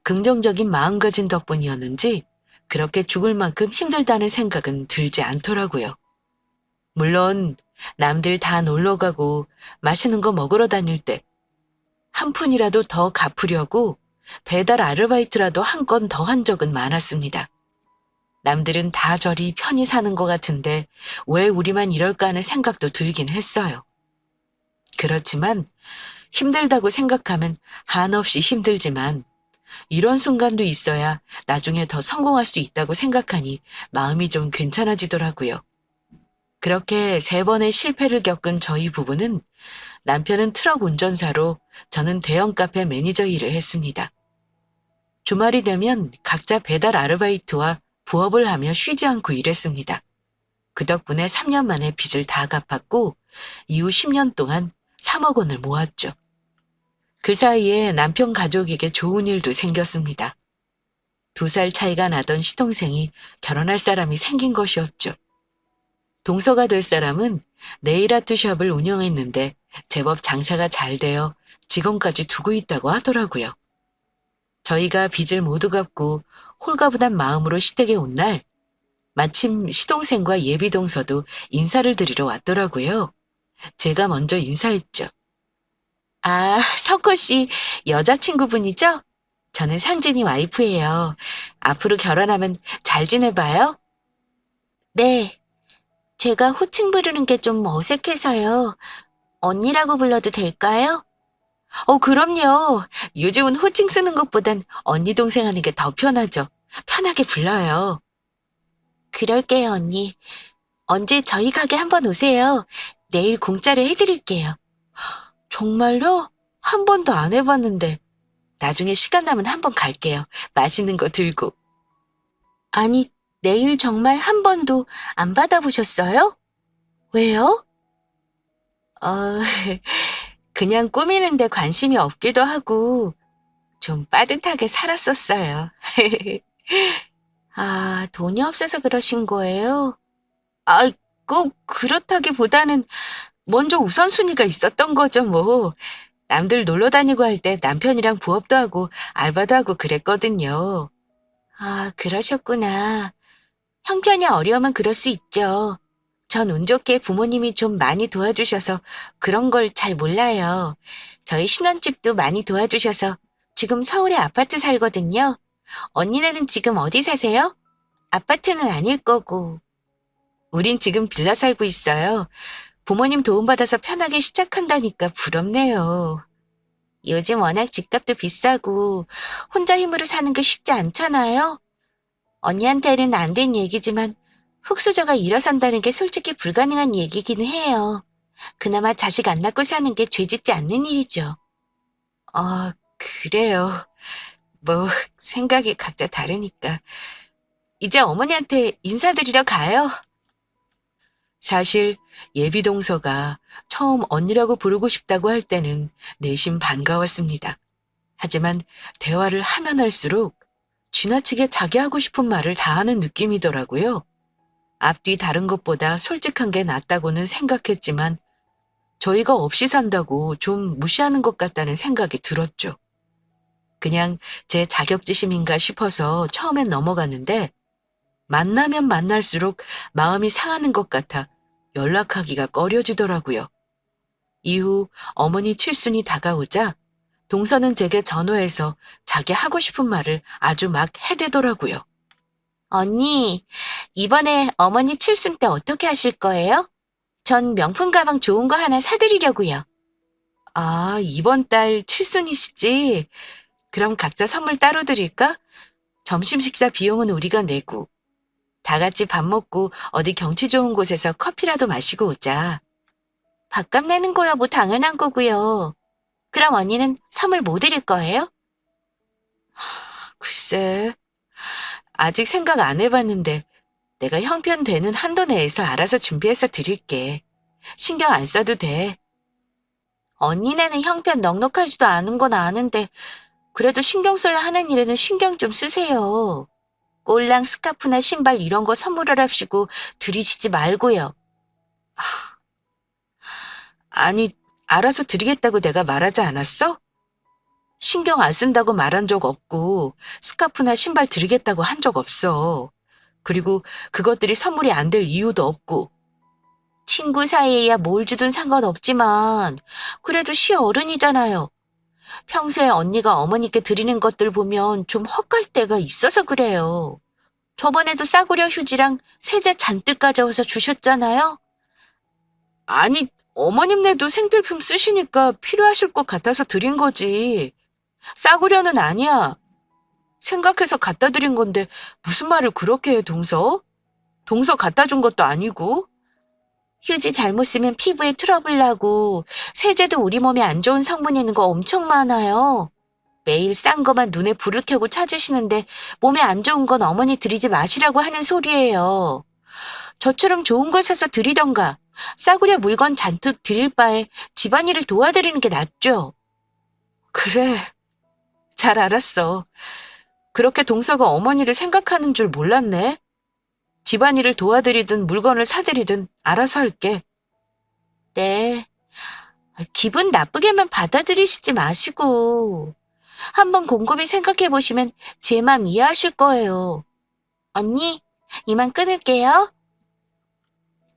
긍정적인 마음가짐 덕분이었는지 그렇게 죽을 만큼 힘들다는 생각은 들지 않더라고요. 물론 남들 다 놀러 가고 맛있는 거 먹으러 다닐 때 한 푼이라도 더 갚으려고 배달 아르바이트라도 한 건 더 한 적은 많았습니다. 남들은 다 저리 편히 사는 것 같은데 왜 우리만 이럴까 하는 생각도 들긴 했어요. 그렇지만 힘들다고 생각하면 한없이 힘들지만 이런 순간도 있어야 나중에 더 성공할 수 있다고 생각하니 마음이 좀 괜찮아지더라고요. 그렇게 3번의 실패를 겪은 저희 부부는 남편은 트럭 운전사로 저는 대형 카페 매니저 일을 했습니다. 주말이 되면 각자 배달 아르바이트와 부업을 하며 쉬지 않고 일했습니다. 그 덕분에 3년 만에 빚을 다 갚았고 이후 10년 동안 3억 원을 모았죠. 그 사이에 남편 가족에게 좋은 일도 생겼습니다. 2살 차이가 나던 시동생이 결혼할 사람이 생긴 것이었죠. 동서가 될 사람은 네일아트 샵을 운영했는데 제법 장사가 잘 되어 직원까지 두고 있다고 하더라고요. 저희가 빚을 모두 갚고 홀가분한 마음으로 시댁에 온 날 마침 시동생과 예비동서도 인사를 드리러 왔더라고요. 제가 먼저 인사했죠. 아, 석호 씨 여자친구분이죠? 저는 상진이 와이프예요. 앞으로 결혼하면 잘 지내봐요? 네. 제가 호칭 부르는 게 좀 어색해서요. 언니라고 불러도 될까요? 그럼요. 요즘은 호칭 쓰는 것보단 언니 동생 하는 게 더 편하죠. 편하게 불러요. 그럴게요, 언니. 언제 저희 가게 한번 오세요. 내일 공짜로 해드릴게요. 정말요? 한 번도 안 해봤는데. 나중에 시간 나면 한번 갈게요. 맛있는 거 들고. 아니, 내일 정말 한 번도 안 받아보셨어요? 왜요? 어, 그냥 꾸미는데 관심이 없기도 하고 좀 빠듯하게 살았었어요. 아, 돈이 없어서 그러신 거예요? 아, 꼭 그렇다기보다는 먼저 우선순위가 있었던 거죠, 뭐. 남들 놀러 다니고 할 때 남편이랑 부업도 하고 알바도 하고 그랬거든요. 아, 그러셨구나. 형편이 어려우면 그럴 수 있죠. 전 운 좋게 부모님이 좀 많이 도와주셔서 그런 걸 잘 몰라요. 저희 신혼집도 많이 도와주셔서 지금 서울에 아파트 살거든요. 언니네는 지금 어디 사세요? 아파트는 아닐 거고. 우린 지금 빌라 살고 있어요. 부모님 도움받아서 편하게 시작한다니까 부럽네요. 요즘 워낙 집값도 비싸고 혼자 힘으로 사는 게 쉽지 않잖아요. 언니한테는 안 된 얘기지만 흙수저가 일어선다는 게 솔직히 불가능한 얘기기는 해요. 그나마 자식 안 낳고 사는 게 죄짓지 않는 일이죠. 그래요. 뭐 생각이 각자 다르니까. 이제 어머니한테 인사드리러 가요. 사실 예비동서가 처음 언니라고 부르고 싶다고 할 때는 내심 반가웠습니다. 하지만 대화를 하면 할수록 지나치게 자기 하고 싶은 말을 다 하는 느낌이더라고요. 앞뒤 다른 것보다 솔직한 게 낫다고는 생각했지만 저희가 없이 산다고 좀 무시하는 것 같다는 생각이 들었죠. 그냥 제 자격지심인가 싶어서 처음엔 넘어갔는데 만나면 만날수록 마음이 상하는 것 같아 연락하기가 꺼려지더라고요. 이후 어머니 칠순이 다가오자 동서는 제게 전화해서 자기 하고 싶은 말을 아주 막 해대더라고요. 언니, 이번에 어머니 칠순 때 어떻게 하실 거예요? 전 명품 가방 좋은 거 하나 사드리려고요. 아, 이번 달 칠순이시지? 그럼 각자 선물 따로 드릴까? 점심 식사 비용은 우리가 내고. 다 같이 밥 먹고 어디 경치 좋은 곳에서 커피라도 마시고 오자. 밥값 내는 거야 뭐 당연한 거고요. 그럼 언니는 선물 뭐 드릴 거예요? 글쎄, 아직 생각 안 해봤는데 내가 형편 되는 한도 내에서 알아서 준비해서 드릴게. 신경 안 써도 돼. 언니네는 형편 넉넉하지도 않은 건 아는데 그래도 신경 써야 하는 일에는 신경 좀 쓰세요. 꼴랑 스카프나 신발 이런 거 선물하랍시고 들이시지 말고요. 아니, 알아서 드리겠다고 내가 말하지 않았어? 신경 안 쓴다고 말한 적 없고 스카프나 신발 드리겠다고 한 적 없어. 그리고 그것들이 선물이 안 될 이유도 없고. 친구 사이에야 뭘 주든 상관없지만 그래도 시어른이잖아요. 평소에 언니가 어머니께 드리는 것들 보면 좀 헛갈 때가 있어서 그래요. 저번에도 싸구려 휴지랑 세제 잔뜩 가져와서 주셨잖아요. 아니, 어머님네도 생필품 쓰시니까 필요하실 것 같아서 드린 거지. 싸구려는 아니야. 생각해서 갖다 드린 건데 무슨 말을 그렇게 해, 동서? 동서 갖다 준 것도 아니고. 휴지 잘못 쓰면 피부에 트러블 나고 세제도 우리 몸에 안 좋은 성분 있는 거 엄청 많아요. 매일 싼 거만 눈에 불을 켜고 찾으시는데 몸에 안 좋은 건 어머니 드리지 마시라고 하는 소리예요. 저처럼 좋은 걸 사서 드리던가 싸구려 물건 잔뜩 드릴 바에 집안일을 도와드리는 게 낫죠. 그래, 잘 알았어. 그렇게 동서가 어머니를 생각하는 줄 몰랐네. 집안일을 도와드리든 물건을 사드리든 알아서 할게. 네. 기분 나쁘게만 받아들이시지 마시고 한번 곰곰이 생각해 보시면 제 맘 이해하실 거예요. 언니, 이만 끊을게요.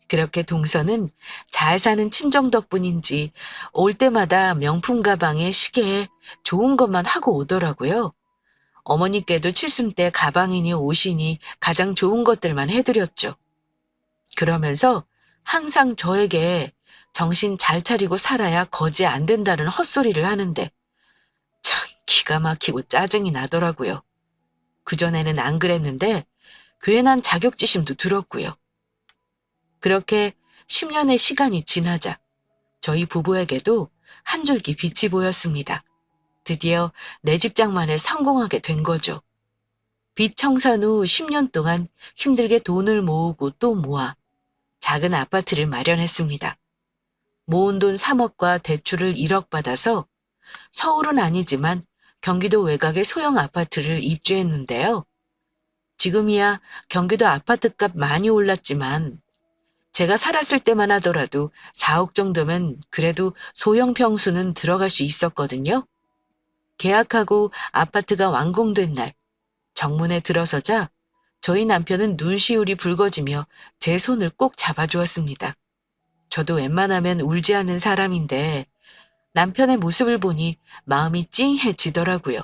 그렇게 동서는 잘 사는 친정 덕분인지 올 때마다 명품 가방에 시계에 좋은 것만 하고 오더라고요. 어머니께도 칠순 때 가방이니 옷이니 가장 좋은 것들만 해드렸죠. 그러면서 항상 저에게 정신 잘 차리고 살아야 거지 안 된다는 헛소리를 하는데 참 기가 막히고 짜증이 나더라고요. 그전에는 안 그랬는데 괜한 자격지심도 들었고요. 그렇게 10년의 시간이 지나자 저희 부부에게도 한 줄기 빛이 보였습니다. 드디어 내 직장만에 성공하게 된 거죠. 빚 청산 후 10년 동안 힘들게 돈을 모으고 또 모아 작은 아파트를 마련했습니다. 모은 돈 3억과 대출을 1억 받아서 서울은 아니지만 경기도 외곽의 소형 아파트를 입주했는데요. 지금이야 경기도 아파트값 많이 올랐지만 제가 살았을 때만 하더라도 4억 정도면 그래도 소형 평수는 들어갈 수 있었거든요. 계약하고 아파트가 완공된 날 정문에 들어서자 저희 남편은 눈시울이 붉어지며 제 손을 꼭 잡아주었습니다. 저도 웬만하면 울지 않는 사람인데 남편의 모습을 보니 마음이 찡해지더라고요.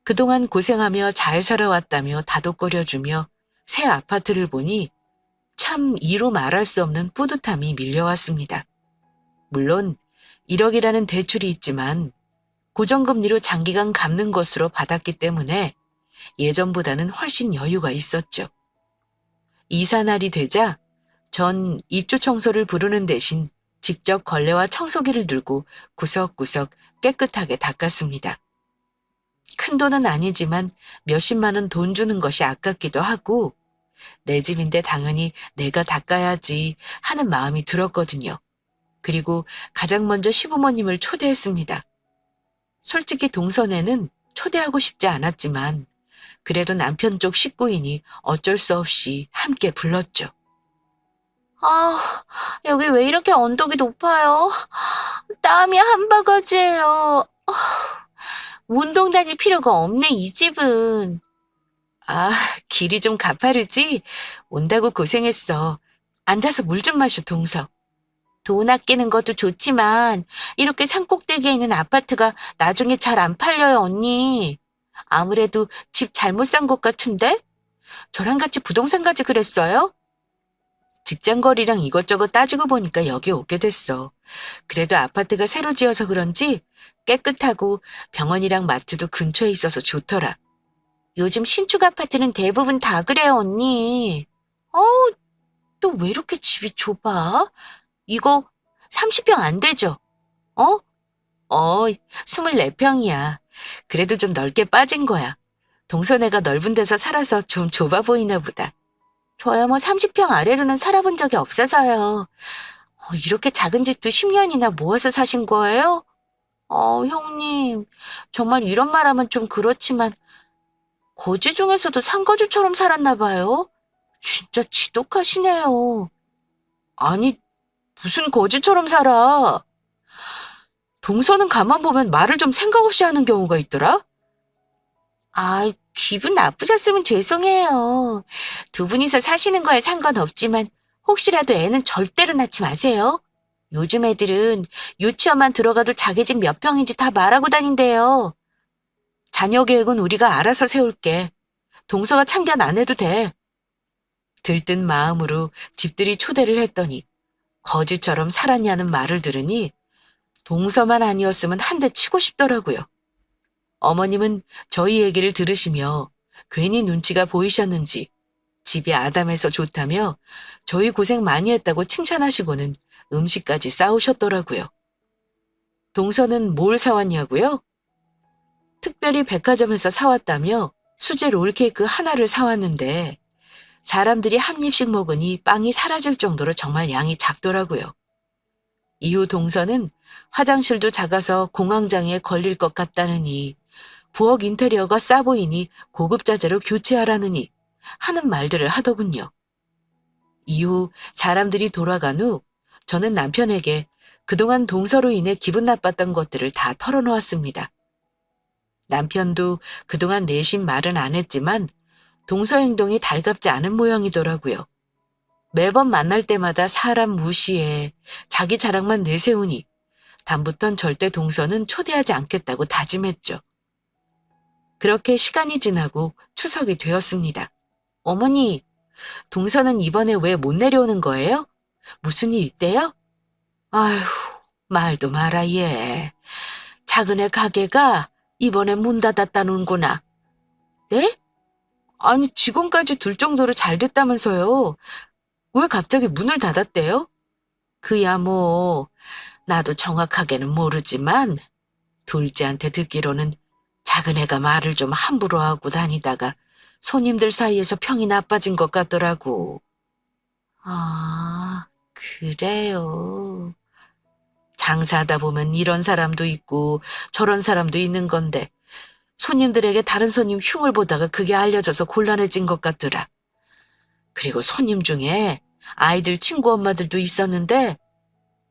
그동안 고생하며 잘 살아왔다며 다독거려주며 새 아파트를 보니 참 이루 말할 수 없는 뿌듯함이 밀려왔습니다. 물론 1억이라는 대출이 있지만 고정금리로 장기간 갚는 것으로 받았기 때문에 예전보다는 훨씬 여유가 있었죠. 이사 날이 되자 전 입주 청소를 부르는 대신 직접 걸레와 청소기를 들고 구석구석 깨끗하게 닦았습니다. 큰 돈은 아니지만 몇십만 원 돈 주는 것이 아깝기도 하고 내 집인데 당연히 내가 닦아야지 하는 마음이 들었거든요. 그리고 가장 먼저 시부모님을 초대했습니다. 솔직히 동선에는 초대하고 싶지 않았지만 그래도 남편 쪽 식구이니 어쩔 수 없이 함께 불렀죠. 아, 여기 왜 이렇게 언덕이 높아요? 땀이 한 바가지예요. 운동 다닐 필요가 없네, 이 집은. 아, 길이 좀 가파르지? 온다고 고생했어. 앉아서 물 좀 마셔, 동서. 돈 아끼는 것도 좋지만 이렇게 산꼭대기에 있는 아파트가 나중에 잘 안 팔려요, 언니. 아무래도 집 잘못 산 것 같은데? 저랑 같이 부동산 가지 그랬어요? 직장거리랑 이것저것 따지고 보니까 여기 오게 됐어. 그래도 아파트가 새로 지어서 그런지 깨끗하고 병원이랑 마트도 근처에 있어서 좋더라. 요즘 신축 아파트는 대부분 다 그래요, 언니. 어우, 또 왜 이렇게 집이 좁아? 이거 30평 안 되죠? 어? 24평이야. 그래도 좀 넓게 빠진 거야. 동서네가 넓은 데서 살아서 좀 좁아 보이나 보다. 저야 뭐 30평 아래로는 살아본 적이 없어서요. 이렇게 작은 집도 10년이나 모아서 사신 거예요? 형님, 정말 이런 말 하면 좀 그렇지만 거지 중에서도 상거주처럼 살았나 봐요. 진짜 지독하시네요. 아니, 무슨 거지처럼 살아. 동서는 가만 보면 말을 좀 생각 없이 하는 경우가 있더라. 기분 나쁘셨으면 죄송해요. 두 분이서 사시는 거에 상관없지만 혹시라도 애는 절대로 낳지 마세요. 요즘 애들은 유치원만 들어가도 자기 집 몇 평인지 다 말하고 다닌대요. 자녀 계획은 우리가 알아서 세울게. 동서가 참견 안 해도 돼. 들뜬 마음으로 집들이 초대를 했더니 거지처럼 살았냐는 말을 들으니 동서만 아니었으면 한 대 치고 싶더라고요. 어머님은 저희 얘기를 들으시며 괜히 눈치가 보이셨는지 집이 아담해서 좋다며 저희 고생 많이 했다고 칭찬하시고는 음식까지 싸우셨더라고요. 동서는 뭘 사왔냐고요? 특별히 백화점에서 사왔다며 수제 롤케이크 하나를 사왔는데 사람들이 한 입씩 먹으니 빵이 사라질 정도로 정말 양이 작더라고요. 이후 동서는 화장실도 작아서 공황장애에 걸릴 것 같다느니 부엌 인테리어가 싸 보이니 고급 자재로 교체하라느니 하는 말들을 하더군요. 이후 사람들이 돌아간 후 저는 남편에게 그동안 동서로 인해 기분 나빴던 것들을 다 털어놓았습니다. 남편도 그동안 내심 말은 안 했지만 동서 행동이 달갑지 않은 모양이더라고요. 매번 만날 때마다 사람 무시해 자기 자랑만 내세우니 다음부턴 절대 동서는 초대하지 않겠다고 다짐했죠. 그렇게 시간이 지나고 추석이 되었습니다. 어머니, 동서는 이번에 왜 못 내려오는 거예요? 무슨 일 있대요? 아휴, 말도 마라 얘. 작은 애 가게가 이번에 문 닫았다는구나. 네? 아니 직원까지 둘 정도로 잘 됐다면서요. 왜 갑자기 문을 닫았대요? 그야 뭐 나도 정확하게는 모르지만 둘째한테 듣기로는 작은 애가 말을 좀 함부로 하고 다니다가 손님들 사이에서 평이 나빠진 것 같더라고. 아, 그래요. 장사하다 보면 이런 사람도 있고 저런 사람도 있는 건데 손님들에게 다른 손님 흉을 보다가 그게 알려져서 곤란해진 것 같더라. 그리고 손님 중에 아이들 친구 엄마들도 있었는데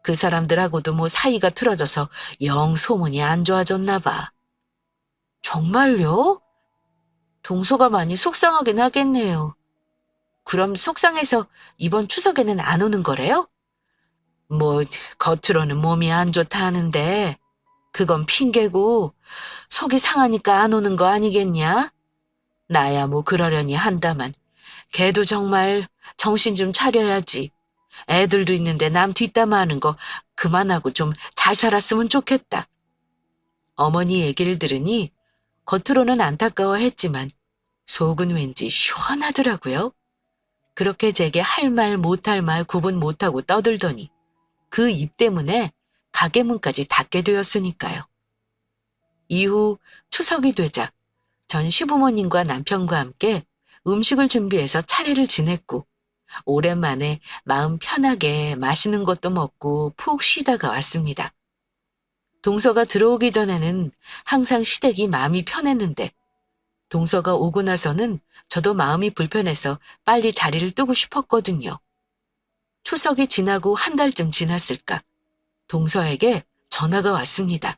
그 사람들하고도 뭐 사이가 틀어져서 영 소문이 안 좋아졌나 봐. 정말요? 동서가 많이 속상하긴 하겠네요. 그럼 속상해서 이번 추석에는 안 오는 거래요? 뭐 겉으로는 몸이 안 좋다 하는데 그건 핑계고 속이 상하니까 안 오는 거 아니겠냐? 나야 뭐 그러려니 한다만 걔도 정말 정신 좀 차려야지. 애들도 있는데 남 뒷담화하는 거 그만하고 좀 잘 살았으면 좋겠다. 어머니 얘기를 들으니 겉으로는 안타까워했지만 속은 왠지 시원하더라고요. 그렇게 제게 할 말 못할 말 구분 못하고 떠들더니 그 입 때문에 가게 문까지 닫게 되었으니까요. 이후 추석이 되자 전 시부모님과 남편과 함께 음식을 준비해서 차례를 지냈고 오랜만에 마음 편하게 맛있는 것도 먹고 푹 쉬다가 왔습니다. 동서가 들어오기 전에는 항상 시댁이 마음이 편했는데 동서가 오고 나서는 저도 마음이 불편해서 빨리 자리를 뜨고 싶었거든요. 추석이 지나고 한 달쯤 지났을까 동서에게 전화가 왔습니다.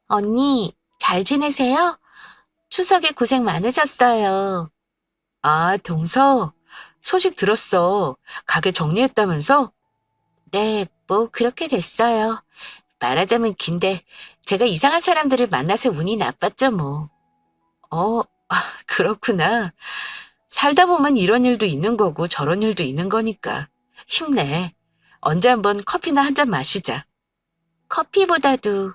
언니, 잘 지내세요? 추석에 고생 많으셨어요. 아, 동서, 소식 들었어. 가게 정리했다면서? 네, 뭐 그렇게 됐어요. 말하자면 긴데 제가 이상한 사람들을 만나서 운이 나빴죠 뭐. 그렇구나. 살다 보면 이런 일도 있는 거고 저런 일도 있는 거니까. 힘내. 언제 한번 커피나 한 잔 마시자. 커피보다도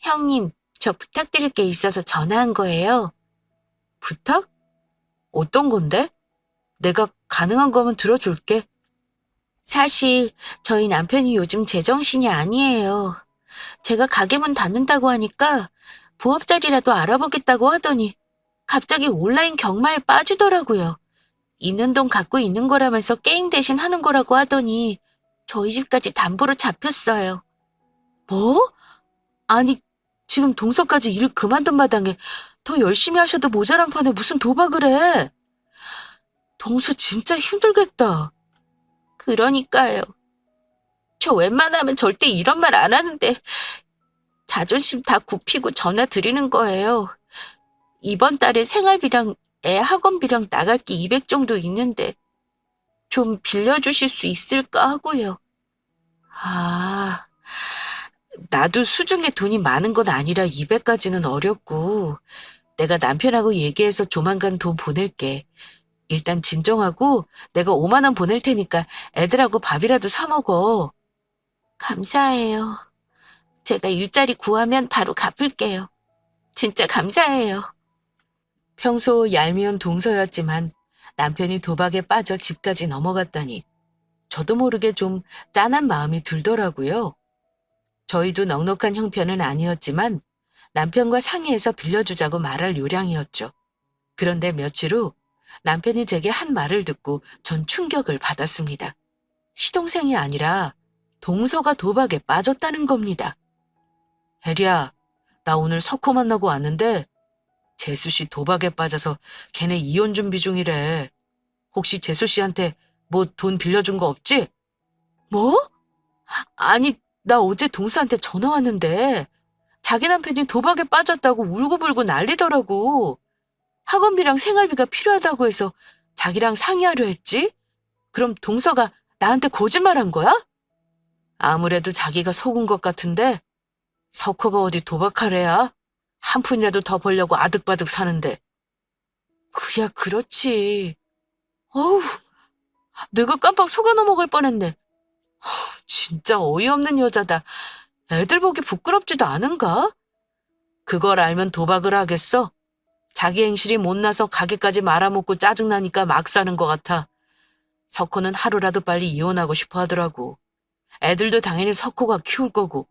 형님, 저 부탁드릴 게 있어서 전화한 거예요. 부탁? 어떤 건데? 내가 가능한 거면 들어줄게. 사실 저희 남편이 요즘 제정신이 아니에요. 제가 가게 문 닫는다고 하니까 부업 자리라도 알아보겠다고 하더니 갑자기 온라인 경마에 빠지더라고요. 있는 돈 갖고 있는 거라면서 게임 대신 하는 거라고 하더니 저희 집까지 담보로 잡혔어요. 뭐? 아니, 지금 동서까지 일을 그만둔 마당에 더 열심히 하셔도 모자란 판에 무슨 도박을 해? 동서 진짜 힘들겠다. 그러니까요. 저 웬만하면 절대 이런 말 안 하는데 자존심 다 굽히고 전화 드리는 거예요. 이번 달에 생활비랑 애 학원비랑 나갈 게 200 정도 있는데 좀 빌려주실 수 있을까 하고요. 아, 나도 수중에 돈이 많은 건 아니라 200까지는 어렵고 내가 남편하고 얘기해서 조만간 돈 보낼게. 일단 진정하고 내가 5만 원 보낼 테니까 애들하고 밥이라도 사 먹어. 감사해요. 제가 일자리 구하면 바로 갚을게요. 진짜 감사해요. 평소 얄미운 동서였지만 남편이 도박에 빠져 집까지 넘어갔다니 저도 모르게 좀 짠한 마음이 들더라고요. 저희도 넉넉한 형편은 아니었지만 남편과 상의해서 빌려주자고 말할 요량이었죠. 그런데 며칠 후 남편이 제게 한 말을 듣고 전 충격을 받았습니다. 시동생이 아니라 동서가 도박에 빠졌다는 겁니다. 혜리야, 나 오늘 석호 만나고 왔는데 재수 씨 도박에 빠져서 걔네 이혼 준비 중이래. 혹시 재수 씨한테 뭐 돈 빌려준 거 없지? 뭐? 아니, 나 어제 동서한테 전화 왔는데 자기 남편이 도박에 빠졌다고 울고불고 난리더라고. 학원비랑 생활비가 필요하다고 해서 자기랑 상의하려 했지? 그럼 동서가 나한테 거짓말한 거야? 아무래도 자기가 속은 것 같은데 석호가 어디 도박하래야? 한 푼이라도 더 벌려고 아득바득 사는데. 그야 그렇지. 어우, 내가 깜빡 속아 넘어갈 뻔했네. 진짜 어이없는 여자다. 애들 보기 부끄럽지도 않은가? 그걸 알면 도박을 하겠어? 자기 행실이 못나서 가게까지 말아먹고 짜증나니까 막 사는 것 같아. 석호는 하루라도 빨리 이혼하고 싶어 하더라고. 애들도 당연히 석호가 키울 거고.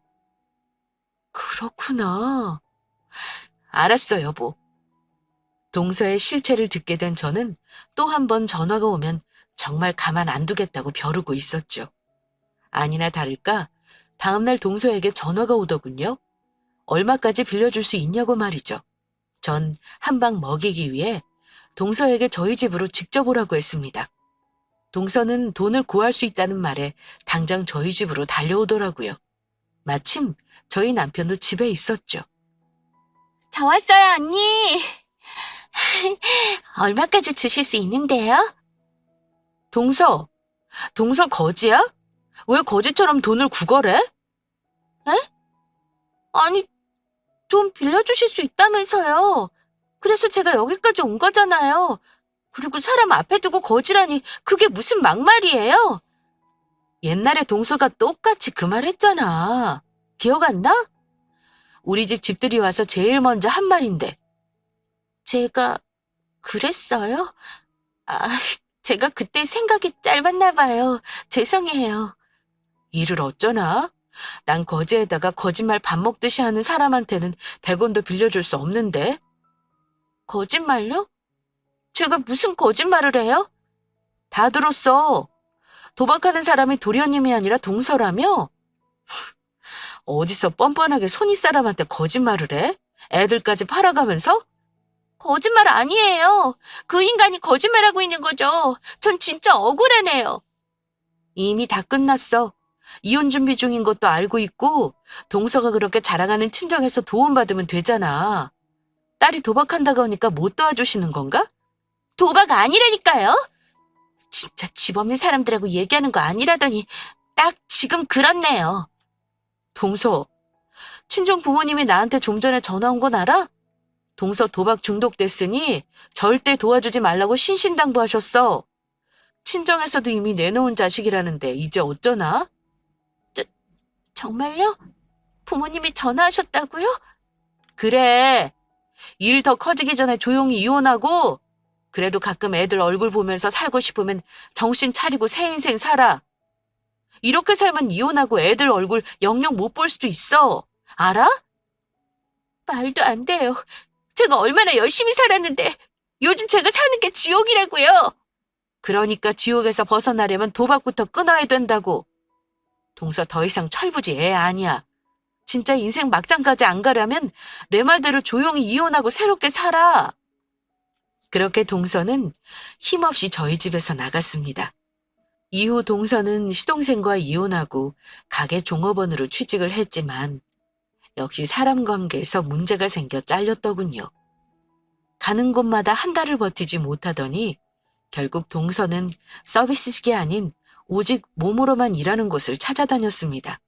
그렇구나. 알았어, 여보. 동서의 실체를 듣게 된 저는 또 한 번 전화가 오면 정말 가만 안 두겠다고 벼르고 있었죠. 아니나 다를까 다음날 동서에게 전화가 오더군요. 얼마까지 빌려줄 수 있냐고 말이죠. 전 한 방 먹이기 위해 동서에게 저희 집으로 직접 오라고 했습니다. 동서는 돈을 구할 수 있다는 말에 당장 저희 집으로 달려오더라고요. 마침 저희 남편도 집에 있었죠. 저 왔어요, 언니. 얼마까지 주실 수 있는데요? 동서 거지야? 왜 거지처럼 돈을 구걸해? 아니, 돈 빌려주실 수 있다면서요. 그래서 제가 여기까지 온 거잖아요. 그리고 사람 앞에 두고 거지라니 그게 무슨 막말이에요? 옛날에 동서가 똑같이 그 말 했잖아. 기억 안 나? 우리 집 집들이 와서 제일 먼저 한 말인데. 제가 그랬어요? 아, 제가 그때 생각이 짧았나 봐요. 죄송해요. 일을 어쩌나? 난 거지에다가 거짓말 밥 먹듯이 하는 사람한테는 100원도 빌려줄 수 없는데. 거짓말요? 제가 무슨 거짓말을 해요? 다 들었어. 도박하는 사람이 도련님이 아니라 동서라며? 어디서 뻔뻔하게 손윗 사람한테 거짓말을 해? 애들까지 팔아가면서? 거짓말 아니에요. 그 인간이 거짓말하고 있는 거죠. 전 진짜 억울하네요. 이미 다 끝났어. 이혼 준비 중인 것도 알고 있고 동서가 그렇게 자랑하는 친정에서 도움받으면 되잖아. 딸이 도박한다고 하니까 못 도와주시는 건가? 도박 아니라니까요. 진짜 집 없는 사람들하고 얘기하는 거 아니라더니 딱 지금 그렇네요. 동서, 친정 부모님이 나한테 좀 전에 전화 온 건 알아? 동서 도박 중독됐으니 절대 도와주지 말라고 신신당부하셨어. 친정에서도 이미 내놓은 자식이라는데 이제 어쩌나? 정말요? 부모님이 전화하셨다고요? 그래. 일 더 커지기 전에 조용히 이혼하고 그래도 가끔 애들 얼굴 보면서 살고 싶으면 정신 차리고 새 인생 살아. 이렇게 살면 이혼하고 애들 얼굴 영영 못 볼 수도 있어. 알아? 말도 안 돼요. 제가 얼마나 열심히 살았는데 요즘 제가 사는 게 지옥이라고요. 그러니까 지옥에서 벗어나려면 도박부터 끊어야 된다고. 동서 더 이상 철부지 애 아니야. 진짜 인생 막장까지 안 가려면 내 말대로 조용히 이혼하고 새롭게 살아. 그렇게 동서는 힘없이 저희 집에서 나갔습니다. 이후 동서는 시동생과 이혼하고 가게 종업원으로 취직을 했지만 역시 사람 관계에서 문제가 생겨 잘렸더군요. 가는 곳마다 한 달을 버티지 못하더니 결국 동서는 서비스직이 아닌 오직 몸으로만 일하는 곳을 찾아다녔습니다.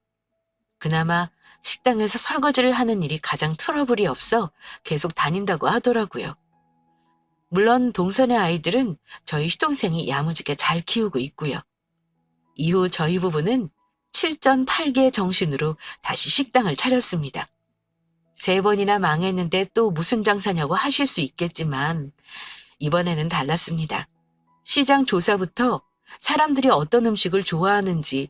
그나마 식당에서 설거지를 하는 일이 가장 트러블이 없어 계속 다닌다고 하더라고요. 물론 동선의 아이들은 저희 시동생이 야무지게 잘 키우고 있고요. 이후 저희 부부는 7전8개의 정신으로 다시 식당을 차렸습니다. 3번이나 망했는데 또 무슨 장사냐고 하실 수 있겠지만 이번에는 달랐습니다. 시장 조사부터 사람들이 어떤 음식을 좋아하는지,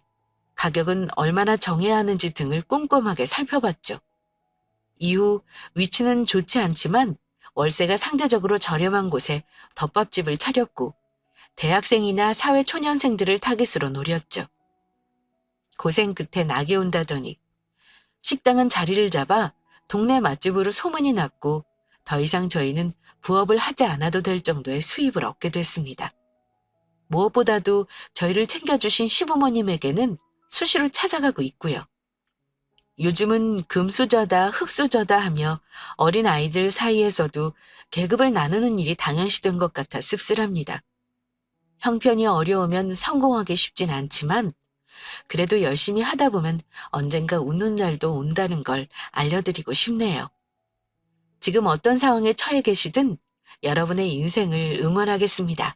가격은 얼마나 정해야 하는지 등을 꼼꼼하게 살펴봤죠. 이후 위치는 좋지 않지만 월세가 상대적으로 저렴한 곳에 덮밥집을 차렸고 대학생이나 사회초년생들을 타깃으로 노렸죠. 고생 끝에 낙이 온다더니 식당은 자리를 잡아 동네 맛집으로 소문이 났고 더 이상 저희는 부업을 하지 않아도 될 정도의 수입을 얻게 됐습니다. 무엇보다도 저희를 챙겨주신 시부모님에게는 수시로 찾아가고 있고요. 요즘은 금수저다 흙수저다 하며 어린 아이들 사이에서도 계급을 나누는 일이 당연시된 것 같아 씁쓸합니다. 형편이 어려우면 성공하기 쉽진 않지만 그래도 열심히 하다 보면 언젠가 웃는 날도 온다는 걸 알려드리고 싶네요. 지금 어떤 상황에 처해 계시든 여러분의 인생을 응원하겠습니다.